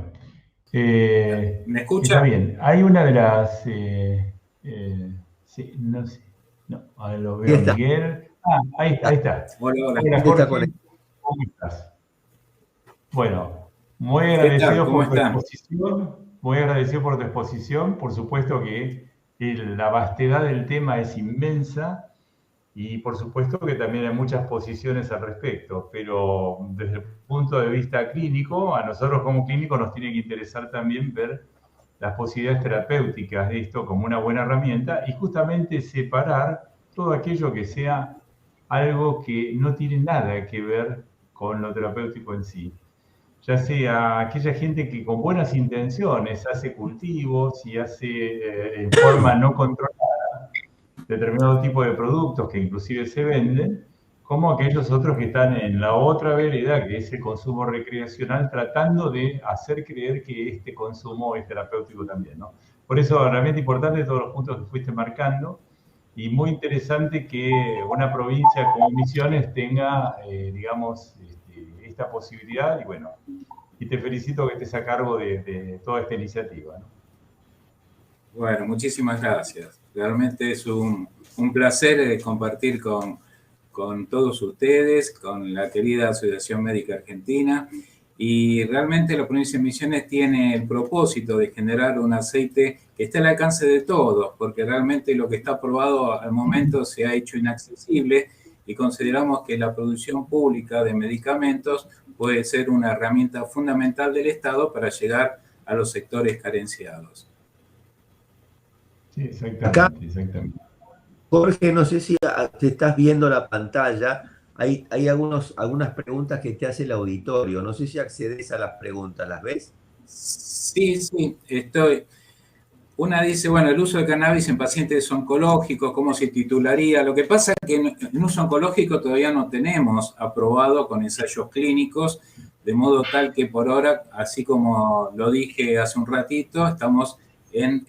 ¿Me escucha? está bien. Hay una de las... sí, no sé. No, a ver, lo veo a Miguel. Ahí está. Hola. Hola, Jorge. ¿Cómo estás? Bueno, muy agradecido por tu exposición. Muy agradecido por tu exposición. Por supuesto que la vastedad del tema es inmensa Y por supuesto que también hay muchas posiciones al respecto, pero desde el punto de vista clínico, a nosotros como clínicos nos tiene que interesar también ver las posibilidades terapéuticas de esto como una buena herramienta y justamente separar todo aquello que sea algo que no tiene nada que ver con lo terapéutico en sí. Ya sea aquella gente que con buenas intenciones hace cultivos y hace en forma no controlada determinado tipo de productos que inclusive se venden, como aquellos otros que están en la otra vereda, que es el consumo recreacional, tratando de hacer creer que este consumo es terapéutico también, ¿no? Por eso, realmente importante todos los puntos que fuiste marcando, y muy interesante que una provincia como Misiones tenga, digamos, esta posibilidad, y bueno, y te felicito que estés a cargo de toda esta iniciativa, ¿no? Bueno, muchísimas gracias. Realmente es un placer compartir con todos ustedes, con la querida Asociación Médica Argentina. Y realmente la provincia de Misiones tiene el propósito de generar un aceite que esté al alcance de todos, porque realmente lo que está aprobado al momento se ha hecho inaccesible y consideramos que la producción pública de medicamentos puede ser una herramienta fundamental del Estado para llegar a los sectores carenciados. Sí, exactamente, exactamente. Jorge, no sé si te estás viendo la pantalla. Hay algunas preguntas que te hace el auditorio. No sé si accedes a las preguntas. ¿Las ves? Sí, estoy. Una dice, bueno, el uso de cannabis en pacientes oncológicos, ¿cómo se titularía? Lo que pasa es que en uso oncológico todavía no tenemos aprobado con ensayos clínicos, de modo tal que por ahora, así como lo dije hace un ratito, estamos en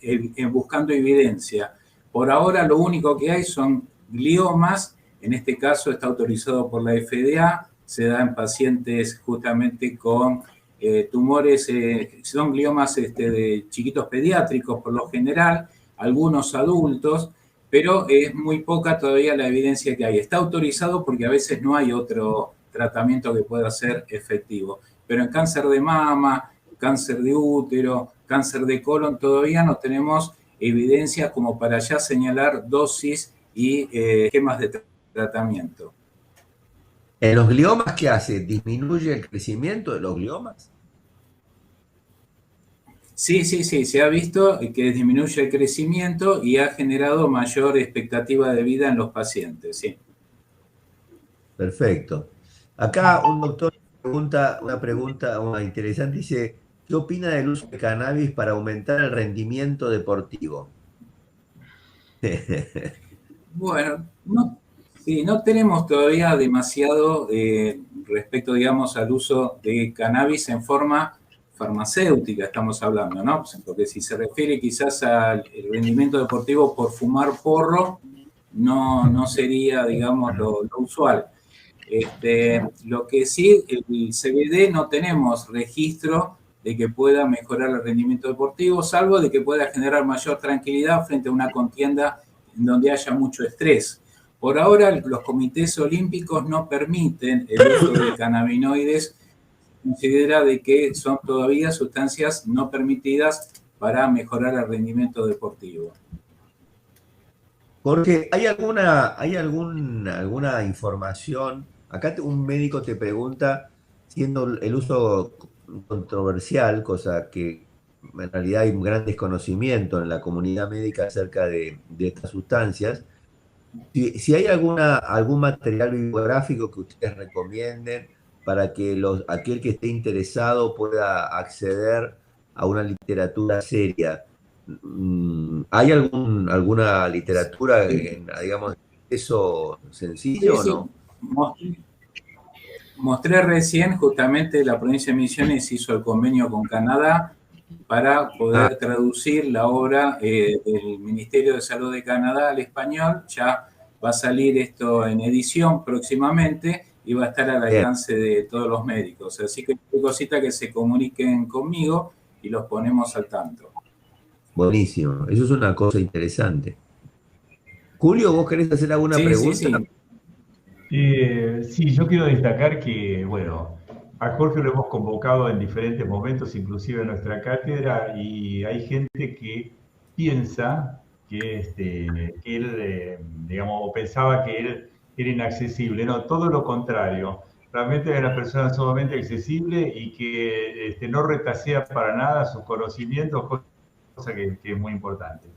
buscando evidencia. Por ahora lo único que hay son gliomas, en este caso está autorizado por la FDA, se da en pacientes justamente con tumores, son gliomas de chiquitos pediátricos por lo general, algunos adultos, pero es muy poca todavía la evidencia que hay. Está autorizado porque a veces no hay otro tratamiento que pueda ser efectivo. Pero en cáncer de mama, cáncer de útero, cáncer de colon, todavía no tenemos evidencia como para ya señalar dosis y esquemas de tratamiento. ¿En los gliomas qué hace? ¿Disminuye el crecimiento de los gliomas? Sí, se ha visto que disminuye el crecimiento y ha generado mayor expectativa de vida en los pacientes, sí. Perfecto. Acá un doctor pregunta una interesante, dice, ¿qué opina del uso de cannabis para aumentar el rendimiento deportivo? Bueno, no tenemos todavía demasiado respecto, digamos, al uso de cannabis en forma farmacéutica, estamos hablando, ¿no? Porque si se refiere quizás al rendimiento deportivo por fumar porro, no sería, digamos, lo usual. Lo que sí, el CBD no tenemos registro de que pueda mejorar el rendimiento deportivo, salvo de que pueda generar mayor tranquilidad frente a una contienda en donde haya mucho estrés. Por ahora, los comités olímpicos no permiten el uso de cannabinoides, considera de que son todavía sustancias no permitidas para mejorar el rendimiento deportivo. Jorge, ¿hay alguna información? Acá un médico te pregunta, siendo el uso controversial, cosa que en realidad hay un gran desconocimiento en la comunidad médica acerca de estas sustancias, si hay algún material bibliográfico que ustedes recomienden para que aquel que esté interesado pueda acceder a una literatura seria. ¿Hay alguna literatura, digamos, eso sencillo o no? Mostré recién, justamente la provincia de Misiones hizo el convenio con Canadá para poder traducir la obra del Ministerio de Salud de Canadá al español. Ya va a salir esto en edición próximamente y va a estar al alcance de todos los médicos. Así que cualquier cosita que se comuniquen conmigo y los ponemos al tanto. Buenísimo, eso es una cosa interesante. Julio, ¿vos querés hacer alguna pregunta? Sí, yo quiero destacar que, bueno, a Jorge lo hemos convocado en diferentes momentos, inclusive en nuestra cátedra, y hay gente que piensa que él, digamos, pensaba que él era inaccesible. No, todo lo contrario. Realmente era una persona sumamente accesible y que no retasea para nada sus conocimientos, cosa que es muy importante.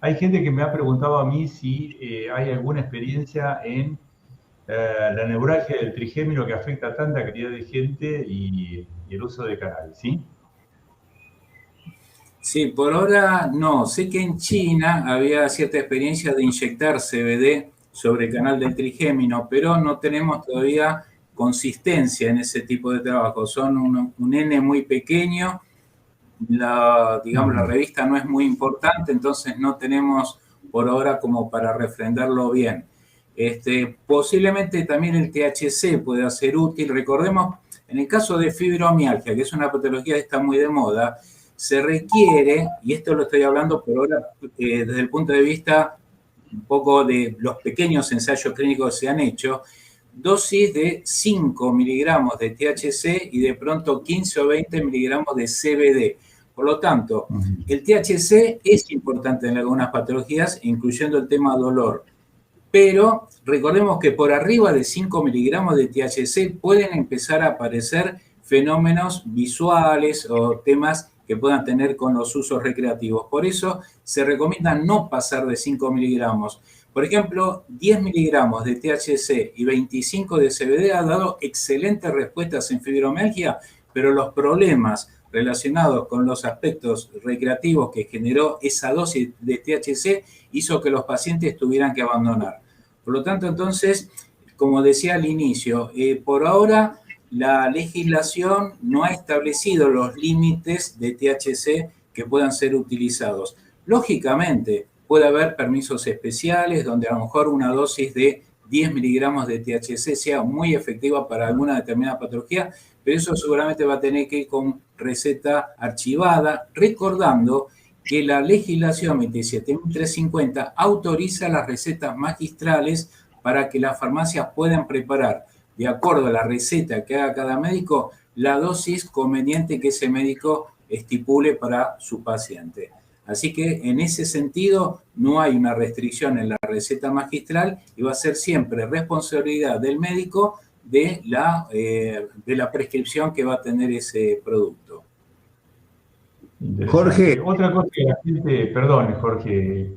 Hay gente que me ha preguntado a mí si hay alguna experiencia en la neuralgia del trigémino que afecta a tanta cantidad de gente y el uso de cannabis, ¿sí? Sí, por ahora no. Sé que en China había cierta experiencia de inyectar CBD sobre el canal del trigémino, pero no tenemos todavía consistencia en ese tipo de trabajo. Son un N muy pequeño, digamos, la revista no es muy importante, entonces no tenemos por ahora como para refrendarlo bien. Posiblemente también el THC pueda ser útil. Recordemos, en el caso de fibromialgia, que es una patología que está muy de moda, se requiere, y esto lo estoy hablando por ahora desde el punto de vista un poco de los pequeños ensayos clínicos que se han hecho, dosis de 5 miligramos de THC y de pronto 15 o 20 miligramos de CBD. Por lo tanto, el THC es importante en algunas patologías, incluyendo el tema dolor. Pero recordemos que por arriba de 5 miligramos de THC pueden empezar a aparecer fenómenos visuales o temas que puedan tener con los usos recreativos. Por eso se recomienda no pasar de 5 miligramos. Por ejemplo, 10 miligramos de THC y 25 de CBD ha dado excelentes respuestas en fibromialgia, pero los problemas relacionados con los aspectos recreativos que generó esa dosis de THC hizo que los pacientes tuvieran que abandonar. Por lo tanto, entonces, como decía al inicio, por ahora la legislación no ha establecido los límites de THC que puedan ser utilizados. Lógicamente, puede haber permisos especiales donde a lo mejor una dosis de 10 miligramos de THC sea muy efectiva para alguna determinada patología, pero eso seguramente va a tener que ir con receta archivada, recordando que la legislación 27.350 autoriza las recetas magistrales para que las farmacias puedan preparar, de acuerdo a la receta que haga cada médico, la dosis conveniente que ese médico estipule para su paciente. Así que en ese sentido no hay una restricción en la receta magistral y va a ser siempre responsabilidad del médico de la prescripción que va a tener ese producto. Jorge. Otra cosa que la gente, perdón Jorge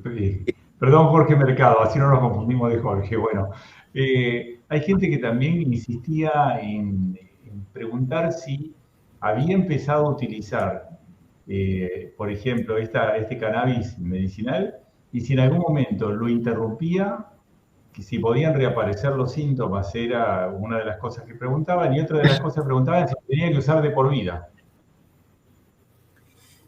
Mercado, así no nos confundimos de Jorge. Bueno, hay gente que también insistía en preguntar si había empezado a utilizar, por ejemplo, este cannabis medicinal y si en algún momento lo interrumpía, que si podían reaparecer los síntomas, era una de las cosas que preguntaban, y otra de las cosas que preguntaban si tenía que usar de por vida.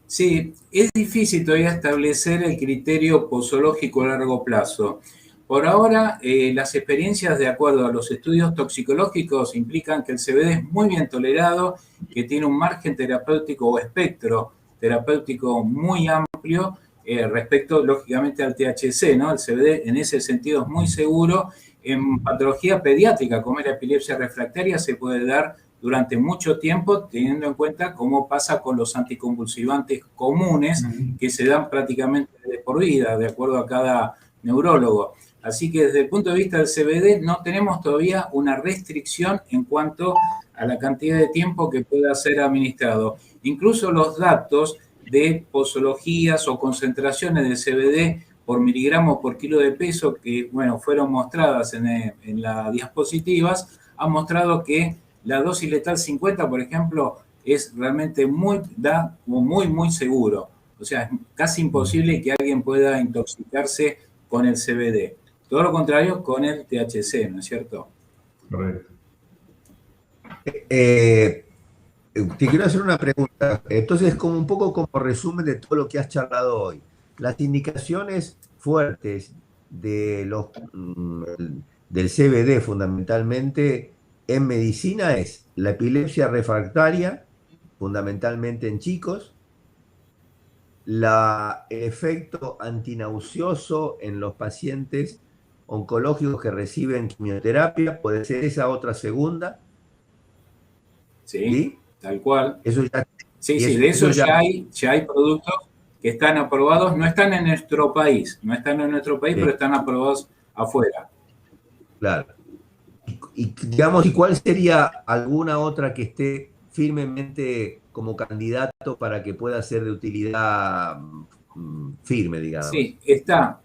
Sí, es difícil todavía establecer el criterio posológico a largo plazo. Por ahora, las experiencias de acuerdo a los estudios toxicológicos implican que el CBD es muy bien tolerado, que tiene un margen terapéutico o espectro terapéutico muy amplio respecto, lógicamente, al THC, ¿no? El CBD en ese sentido es muy seguro. En patología pediátrica, como es la epilepsia refractaria, se puede dar durante mucho tiempo, teniendo en cuenta cómo pasa con los anticonvulsivantes comunes que se dan prácticamente de por vida, de acuerdo a cada neurólogo. Así que desde el punto de vista del CBD no tenemos todavía una restricción en cuanto a la cantidad de tiempo que pueda ser administrado. Incluso los datos de posologías o concentraciones de CBD por miligramo por kilo de peso que, bueno, fueron mostradas en las diapositivas, han mostrado que la dosis letal 50, por ejemplo, es realmente muy seguro. O sea, es casi imposible que alguien pueda intoxicarse con el CBD. Todo lo contrario con el THC, ¿no es cierto? Correcto. Te quiero hacer una pregunta. Entonces, como un poco como resumen de todo lo que has charlado hoy. Las indicaciones fuertes del CBD fundamentalmente en medicina es la epilepsia refractaria, fundamentalmente en chicos, el efecto antinauseoso en los pacientes oncológicos que reciben quimioterapia, puede ser esa otra segunda. Sí, tal cual. Eso ya, sí, de eso ya hay productos. que están aprobados, no están en nuestro país, Sí. pero están aprobados afuera. Claro. Y digamos, ¿y cuál sería alguna otra que esté firmemente como candidato para que pueda ser de utilidad firme, digamos? Sí, está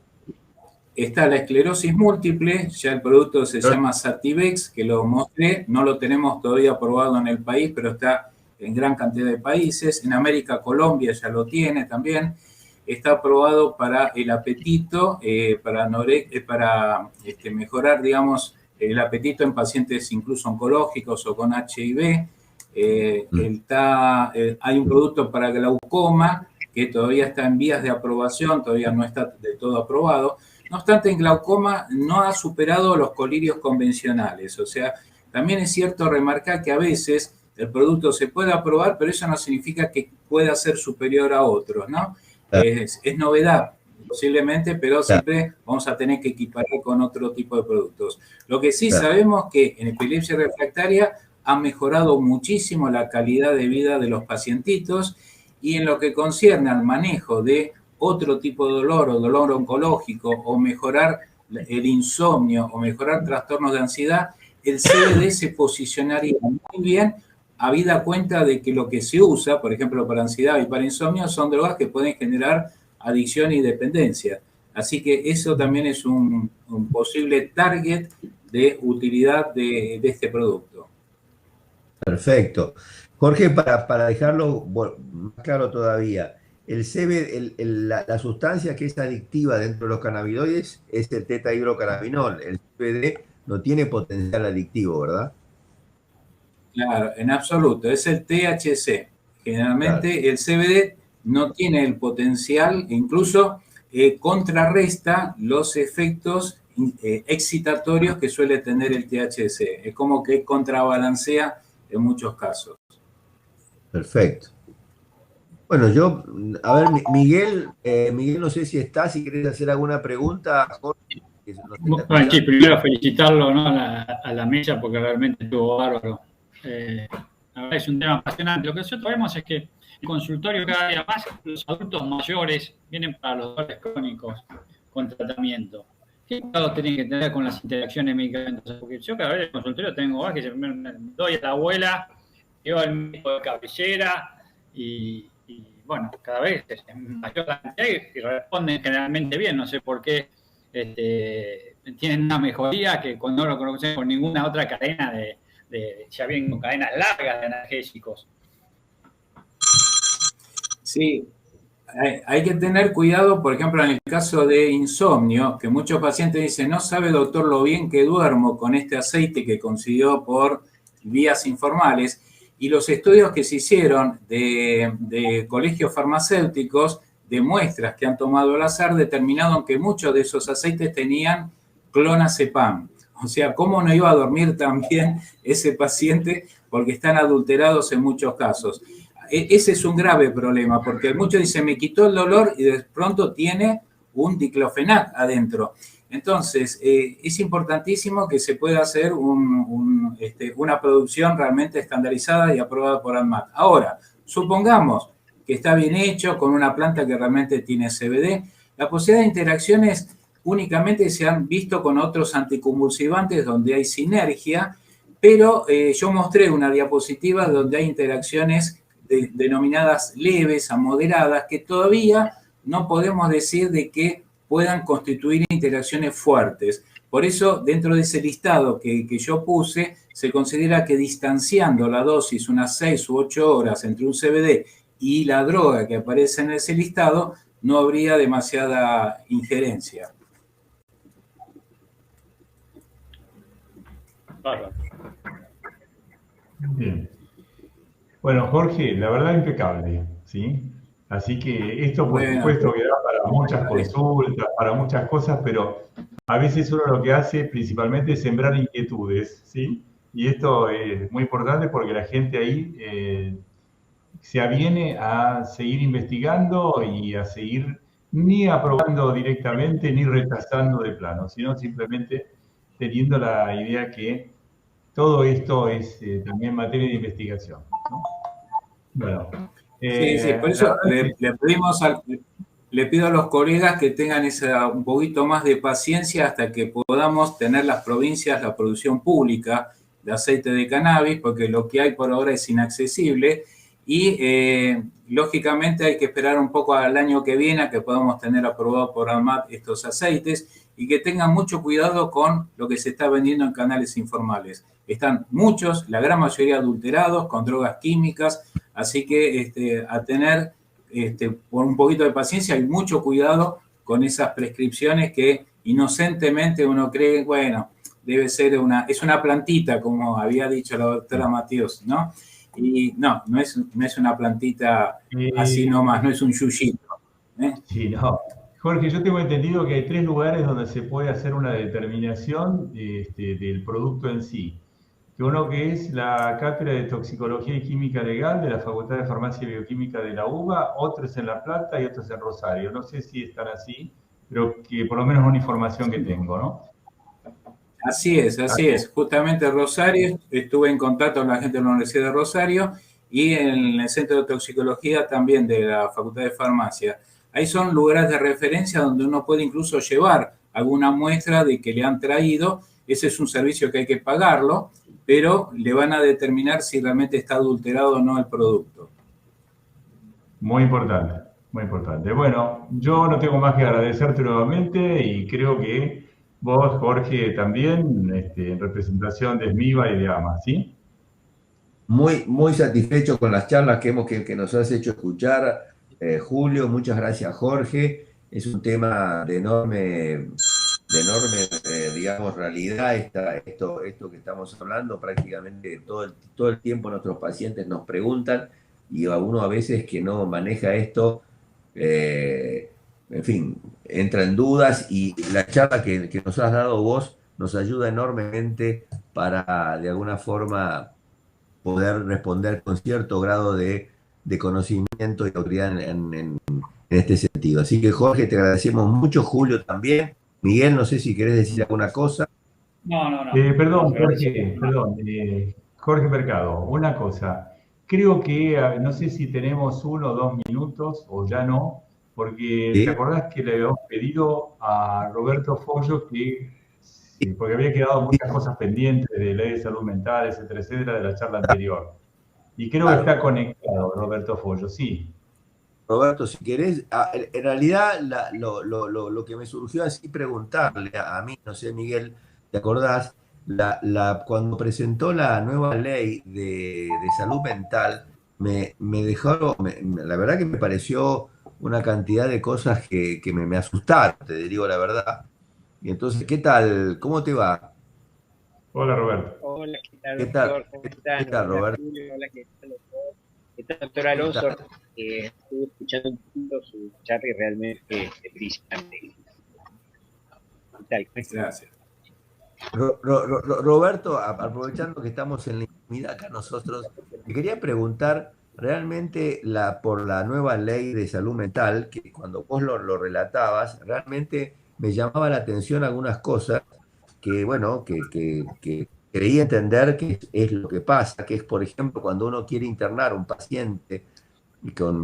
la esclerosis múltiple, ya el producto se llama Sativex, que lo mostré, no lo tenemos todavía aprobado en el país, pero está en gran cantidad de países. En América, Colombia ya lo tiene también. Está aprobado para el apetito, para mejorar, digamos, el apetito en pacientes incluso oncológicos o con HIV. Hay un producto para glaucoma que todavía está en vías de aprobación, todavía no está de todo aprobado. No obstante, en glaucoma no ha superado los colirios convencionales. O sea, también es cierto remarcar que a veces el producto se puede aprobar, pero eso no significa que pueda ser superior a otros, ¿no? Claro. Es novedad, posiblemente, pero Claro. siempre vamos a tener que equiparar con otro tipo de productos. Lo que sí Claro. sabemos que en epilepsia refractaria ha mejorado muchísimo la calidad de vida de los pacientitos, y en lo que concierne al manejo de otro tipo de dolor o dolor oncológico, o mejorar el insomnio o mejorar trastornos de ansiedad, el CBD se posicionaría muy bien, habida cuenta de que lo que se usa, por ejemplo, para ansiedad y para insomnio, son drogas que pueden generar adicción y dependencia. Así que eso también es un posible target de utilidad de este producto. Perfecto. Jorge, para dejarlo más claro todavía, el CBD, la sustancia que es adictiva dentro de los cannabinoides es el tetahidrocannabinol. El CBD no tiene potencial adictivo, ¿verdad? Claro, en absoluto, es el THC. Generalmente el CBD no tiene el potencial, incluso contrarresta los efectos excitatorios que suele tener el THC. Es como que contrabalancea en muchos casos. Perfecto. Bueno, a ver, Miguel, no sé si está, si querés hacer alguna pregunta, Jorge. Bueno, sí, primero felicitarlo, ¿no? a la mesa, porque realmente estuvo bárbaro. La verdad es un tema apasionante. Lo que nosotros vemos es que el consultorio cada día más, los adultos mayores vienen para los dolores crónicos con tratamiento. ¿Qué cuidado tienen que tener con las interacciones medicamentos? Porque yo cada vez en el consultorio tengo que me doy a la abuela, llevo al médico de cabecera y bueno, cada vez es mayor la cantidad y responden generalmente bien. No sé por qué tienen una mejoría que cuando no lo conocemos con ninguna otra cadena ya vienen con cadenas largas de analgésicos. Sí, hay que tener cuidado, por ejemplo, en el caso de insomnio, que muchos pacientes dicen, no sabe doctor lo bien que duermo con este aceite que consiguió por vías informales, y los estudios que se hicieron de colegios farmacéuticos, de muestras que han tomado al azar, determinaron que muchos de esos aceites tenían clonazepam. O sea, ¿cómo no iba a dormir tan bien ese paciente? Porque están adulterados en muchos casos. Ese es un grave problema, porque muchos dicen, me quitó el dolor y de pronto tiene un diclofenac adentro. Entonces, es importantísimo que se pueda hacer una producción realmente estandarizada y aprobada por ANMAT. Ahora, supongamos que está bien hecho, con una planta que realmente tiene CBD, la posibilidad de interacciones únicamente se han visto con otros anticonvulsivantes donde hay sinergia, pero yo mostré una diapositiva donde hay interacciones denominadas leves a moderadas, que todavía no podemos decir de que puedan constituir interacciones fuertes. Por eso, dentro de ese listado que yo puse, se considera que distanciando la dosis unas 6 u 8 horas entre un CBD y la droga que aparece en ese listado, no habría demasiada injerencia. Bien. Bueno, Jorge, la verdad impecable, ¿sí? Así que esto, por supuesto, que da para muchas consultas, para muchas cosas, pero a veces uno lo que hace principalmente es sembrar inquietudes, ¿sí? Y esto es muy importante porque la gente ahí se aviene a seguir investigando y a seguir ni aprobando directamente ni rechazando de plano, sino simplemente teniendo la idea que todo esto es también materia de investigación, ¿no? Bueno, Sí, por eso le pido a los colegas que tengan un poquito más de paciencia hasta que podamos tener las provincias la producción pública de aceite de cannabis, porque lo que hay por ahora es inaccesible y lógicamente hay que esperar un poco al año que viene a que podamos tener aprobado por ANMAT estos aceites y que tengan mucho cuidado con lo que se está vendiendo en canales informales. Están muchos, la gran mayoría adulterados, con drogas químicas, así que a tener por un poquito de paciencia y mucho cuidado con esas prescripciones que inocentemente uno cree, bueno, debe ser es una plantita, como había dicho la doctora Mateos, ¿no? Y no es una plantita así nomás, no es un yuyito. Sí, no. Jorge, yo tengo entendido que hay 3 lugares donde se puede hacer una determinación del producto en sí. Que uno que es la Cátedra de Toxicología y Química Legal de la Facultad de Farmacia y Bioquímica de la UBA, otro es en La Plata y otro es en Rosario. No sé si están así, pero que por lo menos es una información que tengo, ¿no? Así es. Justamente Rosario, estuve en contacto con la gente de la Universidad de Rosario y en el Centro de Toxicología también de la Facultad de Farmacia. Ahí son lugares de referencia donde uno puede incluso llevar alguna muestra de que le han traído. Ese es un servicio que hay que pagarlo, pero le van a determinar si realmente está adulterado o no el producto. Muy importante, muy importante. Bueno, yo no tengo más que agradecerte nuevamente y creo que vos, Jorge, también, en representación de SMIVA y de AMA, ¿sí? Muy satisfecho con las charlas que nos has hecho escuchar, Julio. Muchas gracias, Jorge. Es un tema de enorme digamos, realidad, esto que estamos hablando. Prácticamente todo el tiempo nuestros pacientes nos preguntan y a uno a veces que no maneja esto, en fin, entra en dudas, y la charla que nos has dado vos nos ayuda enormemente para, de alguna forma, poder responder con cierto grado de conocimiento y autoridad en este sentido. Así que, Jorge, te agradecemos mucho. Julio también. Miguel, no sé si querés decir alguna cosa. No. Perdón, Jorge, Jorge Mercado, una cosa. Creo que, no sé si tenemos 1 o 2 minutos o ya no, porque ¿Sí? ¿te acordás que le habíamos pedido a Roberto Follo porque había quedado muchas cosas pendientes de ley de salud mental, etcétera, de la charla anterior? Y creo que está conectado Roberto Follo, sí. Roberto, si querés, en realidad lo que me surgió así preguntarle a mí, no sé, Miguel, ¿te acordás? Cuando presentó la nueva ley de salud mental, me dejó, la verdad que me pareció una cantidad de cosas que me asustaron, te digo la verdad. Y entonces, ¿qué tal? ¿Cómo te va? Hola, Roberto. Hola, ¿qué tal, ¿Qué tal? doctor? ¿Cómo están? ¿Qué tal, Hola, Roberto? Julio. Hola, ¿qué tal, doctor? ¿Qué tal, doctor Alonso? Estuve escuchando un poquito su charla y realmente es brillante. ¿Qué tal? Gracias. Roberto, aprovechando que estamos en la intimidad acá nosotros, te quería preguntar realmente por la nueva ley de salud mental, que cuando vos lo relatabas, realmente me llamaba la atención algunas cosas que, bueno, que creí entender que es lo que pasa, que es, por ejemplo, cuando uno quiere internar a un paciente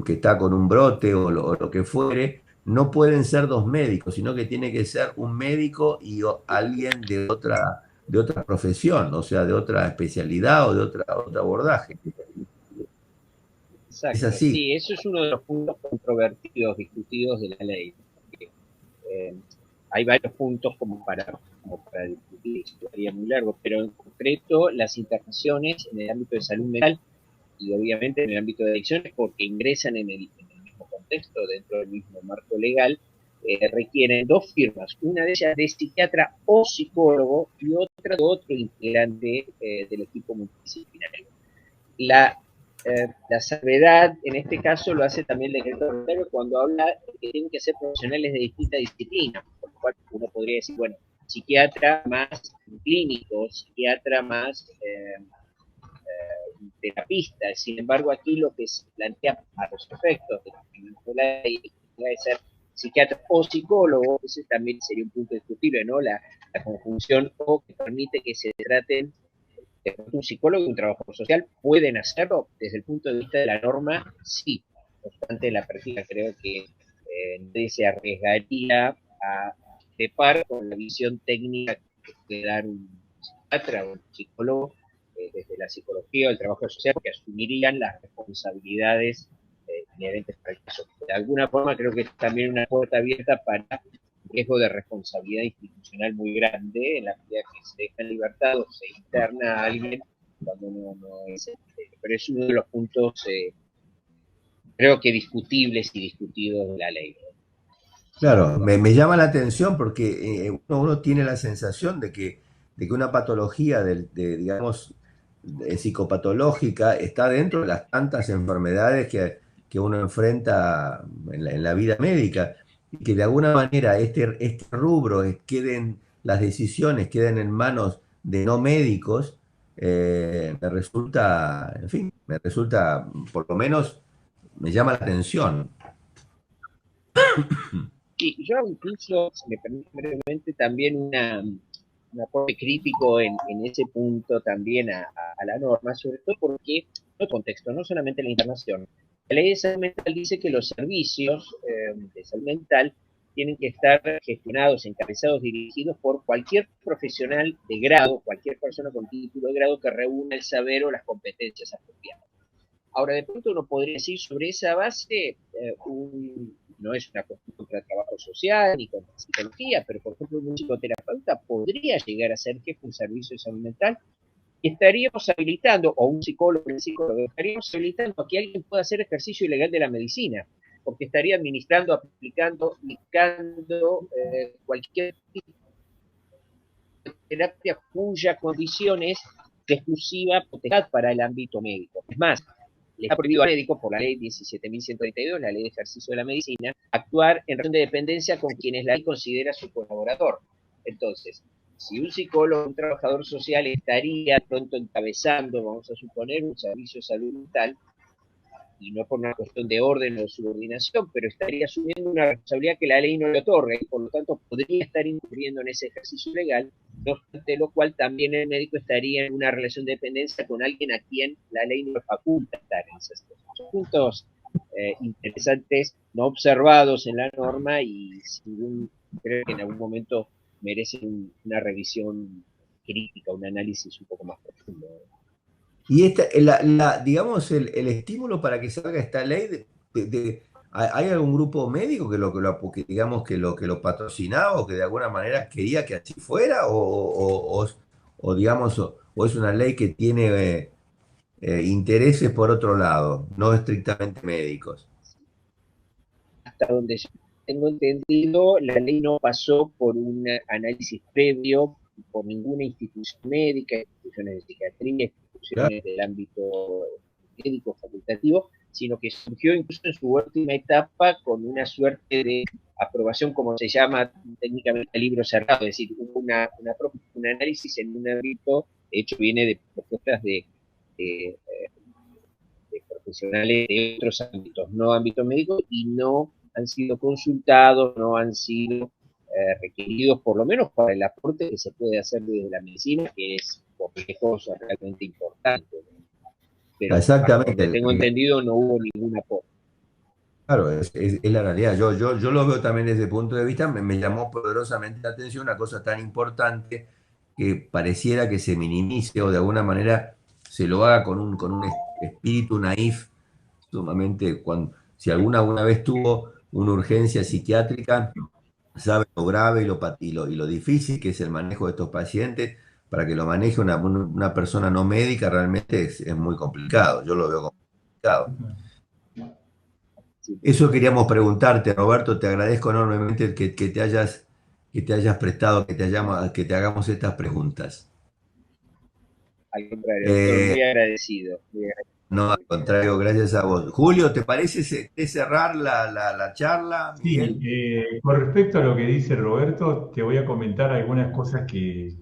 que está con un brote o lo que fuere, no pueden ser 2 médicos, sino que tiene que ser un médico y alguien de otra profesión, o sea, de otra especialidad o de otro abordaje. Exacto. Es así. Sí, eso es uno de los puntos controvertidos, discutidos de la ley. Hay varios puntos como para discutir, sería muy largo, pero en concreto las internaciones en el ámbito de salud mental y obviamente en el ámbito de adicciones, porque ingresan en el mismo contexto, dentro del mismo marco legal, requieren 2 firmas, una de ellas de psiquiatra o psicólogo y otra de otro integrante del equipo multidisciplinario. La salvedad en este caso lo hace también el decreto reglamentario cuando habla de que tienen que ser profesionales de distintas disciplinas, por lo cual uno podría decir, bueno, psiquiatra más clínico, psiquiatra más terapista. Sin embargo, aquí lo que se plantea a los efectos de la ley debe ser psiquiatra o psicólogo. Ese también sería un punto discutible, ¿no? La conjunción o que permite que se traten un psicólogo y un trabajador social. ¿Pueden hacerlo? Desde el punto de vista de la norma, sí. No obstante, en la práctica creo que nadie se arriesgaría a trepar con la visión técnica que puede dar un psiquiatra o un psicólogo desde la psicología o el trabajo social, que asumirían las responsabilidades inherentes para el caso. De alguna forma creo que es también una puerta abierta para un riesgo de responsabilidad institucional muy grande en la medida que se deja en libertad o se interna a alguien cuando no es. Pero es uno de los puntos creo que discutibles y discutidos de la ley. Claro, me llama la atención porque uno tiene la sensación de que una patología digamos, psicopatológica está dentro de las tantas enfermedades que uno enfrenta en la vida médica, y que de alguna manera este rubro las decisiones queden en manos de no médicos, me resulta, en fin, por lo menos, me llama la atención. Sí, yo incluso, si me permite brevemente, también un aporte crítico en ese punto también a la norma, sobre todo porque, en el contexto, no solamente la internación, la ley de salud mental dice que los servicios de salud mental tienen que estar gestionados, encabezados, dirigidos por cualquier profesional de grado, cualquier persona con título de grado que reúna el saber o las competencias apropiadas. Ahora, de pronto uno podría decir sobre esa base, no es una cuestión contra el trabajo social ni contra la psicología, pero por ejemplo un psicoterapeuta podría llegar a ser jefe de un servicio de salud mental y estaríamos habilitando, o un psicólogo, estaríamos habilitando a que alguien pueda hacer ejercicio ilegal de la medicina, porque estaría administrando, aplicando cualquier tipo de terapia cuya condición es de exclusiva potestad para el ámbito médico. Es más, le está prohibido al médico por la ley 17.132, la ley de ejercicio de la medicina, actuar en relación de dependencia con quienes la ley considera su colaborador. Entonces, si un psicólogo, un trabajador social estaría pronto encabezando, vamos a suponer, un servicio de salud mental, y no por una cuestión de orden o de subordinación, pero estaría asumiendo una responsabilidad que la ley no le otorga, y por lo tanto podría estar incurriendo en ese ejercicio legal, no obstante lo cual también el médico estaría en una relación de dependencia con alguien a quien la ley no le faculta estar en esas cosas. Son puntos interesantes, no observados en la norma, y creo que en algún momento merecen una revisión crítica, un análisis un poco más profundo. Y digamos, el estímulo para que salga esta ley, ¿hay algún grupo médico digamos, que lo patrocinaba o que de alguna manera quería que así fuera? Digamos, o es una ley que tiene intereses por otro lado, no estrictamente médicos? Hasta donde yo tengo entendido, la ley no pasó por un análisis previo por ninguna institución médica, instituciones de psiquiatría, instituciones del ámbito médico facultativo, sino que surgió incluso en su última etapa con una suerte de aprobación, como se llama técnicamente, libro cerrado, es decir, hubo un análisis en un ámbito, de hecho viene de propuestas de profesionales de otros ámbitos, no ámbito médico, y no han sido consultados, no han sido requeridos, por lo menos para el aporte que se puede hacer desde la medicina, que es por lejos realmente importante. Pero exactamente, tengo entendido, no hubo ningún aporte. Claro, es la realidad. Yo lo veo también desde ese punto de vista. Me llamó poderosamente la atención una cosa tan importante que pareciera que se minimice o de alguna manera se lo haga con un espíritu naif, sumamente. Si alguna vez tuvo una urgencia psiquiátrica, sabe lo grave y lo difícil que es el manejo de estos pacientes. Para que lo maneje una persona no médica realmente es muy complicado. Yo lo veo complicado. Eso queríamos preguntarte, Roberto. Te agradezco enormemente que te hayas prestado, que te hagamos estas preguntas. Al contrario, muy agradecido. No, al contrario, gracias a vos. Julio, ¿te parece cerrar la charla? Sí, con respecto a lo que dice Roberto, te voy a comentar algunas cosas que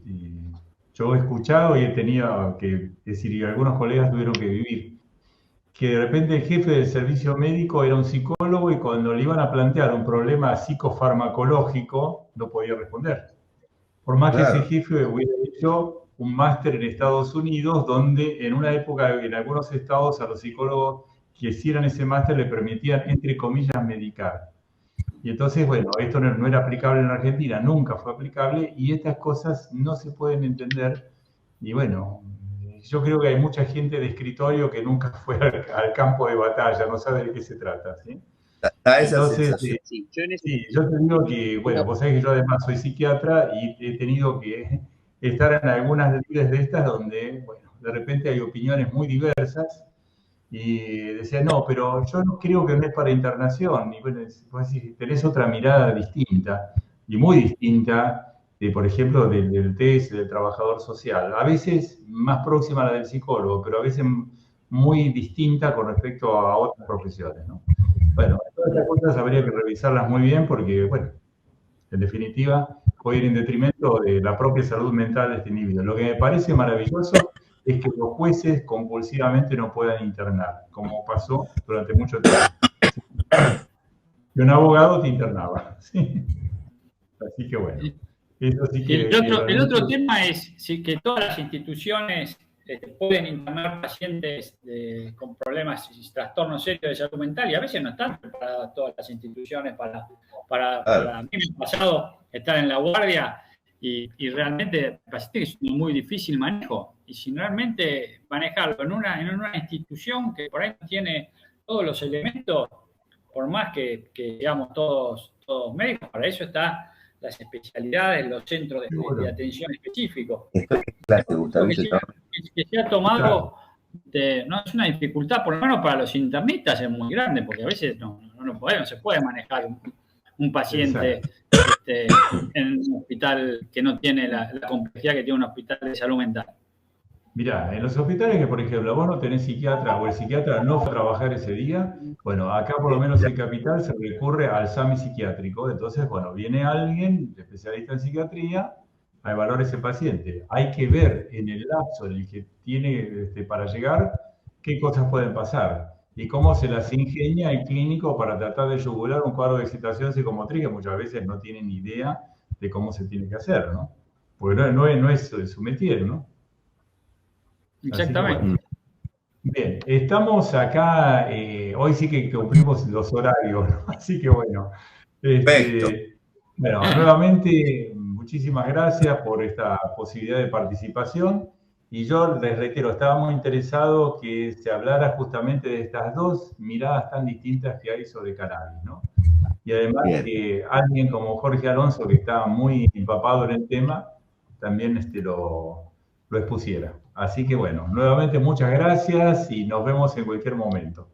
yo he escuchado y he tenido que decir, y algunos colegas tuvieron que vivir. Que de repente el jefe del servicio médico era un psicólogo y cuando le iban a plantear un problema psicofarmacológico no podía responder. Por más que ese jefe hubiera hecho un máster en Estados Unidos, donde en una época en algunos estados a los psicólogos que hicieran ese máster le permitían, entre comillas, medicar. Y entonces, bueno, esto no era aplicable en Argentina, nunca fue aplicable, y estas cosas no se pueden entender. Y bueno, yo creo que hay mucha gente de escritorio que nunca fue al campo de batalla, no sabe de qué se trata, ¿sí? Entonces, sí, yo te digo que, bueno, vos sabés que yo además soy psiquiatra y he tenido que estar en algunas lides de estas donde, bueno, de repente hay opiniones muy diversas y decía, no, pero yo no creo que no es para internación. Y bueno, vos decís, tenés otra mirada distinta y muy distinta, por ejemplo, del TES, del trabajador social. A veces más próxima a la del psicólogo, pero a veces muy distinta con respecto a otras profesiones, ¿no? Bueno, todas estas cosas habría que revisarlas muy bien porque, bueno, en definitiva, puede ir en detrimento de la propia salud mental de este individuo. Lo que me parece maravilloso es que los jueces compulsivamente no puedan internar, como pasó durante mucho tiempo. Y un abogado te internaba, ¿sí? Así que bueno. Eso sí que el otro tema es que todas las instituciones pueden internar pacientes con problemas y trastornos serios de salud mental, y a veces no están preparadas todas las instituciones para a mí me ha pasado estar en la guardia y realmente me parece que es un muy difícil manejo. Y si realmente manejarlo en una institución que por ahí no tiene todos los elementos, por más que digamos todos médicos, para eso está las especialidades, los centros de atención específicos. Que se ha tomado, no es una dificultad, por lo menos para los internistas es muy grande, porque a veces no se puede manejar un paciente en un hospital que no tiene la complejidad que tiene un hospital de salud mental. Mirá, en los hospitales que, por ejemplo, vos no tenés psiquiatra o el psiquiatra no fue a trabajar ese día, bueno, acá por lo menos en Capital se recurre al SAMI psiquiátrico. Entonces, bueno, viene alguien, especialista en psiquiatría, a evaluar a ese paciente. Hay que ver en el lapso en el que tiene para llegar qué cosas pueden pasar y cómo se las ingenia el clínico para tratar de yugular un cuadro de excitación psicomotriz que muchas veces no tiene ni idea de cómo se tiene que hacer, ¿no? Porque no es su métier, ¿no? Exactamente. Bueno. Bien, estamos acá, hoy sí que cumplimos los horarios, ¿no? Así que bueno. Bueno, nuevamente, muchísimas gracias por esta posibilidad de participación. Y yo les reitero, estaba muy interesado que se hablara justamente de estas dos miradas tan distintas que hay sobre cannabis, ¿no? Y además que alguien como Jorge Alonso, que está muy empapado en el tema, también lo expusiera. Así que bueno, nuevamente muchas gracias y nos vemos en cualquier momento.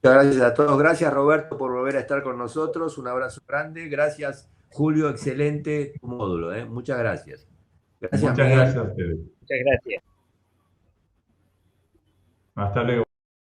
Muchas gracias a todos. Gracias, Roberto, por volver a estar con nosotros. Un abrazo grande. Gracias, Julio. Excelente tu módulo. Muchas gracias. Muchas gracias a ustedes. Muchas gracias. Hasta luego.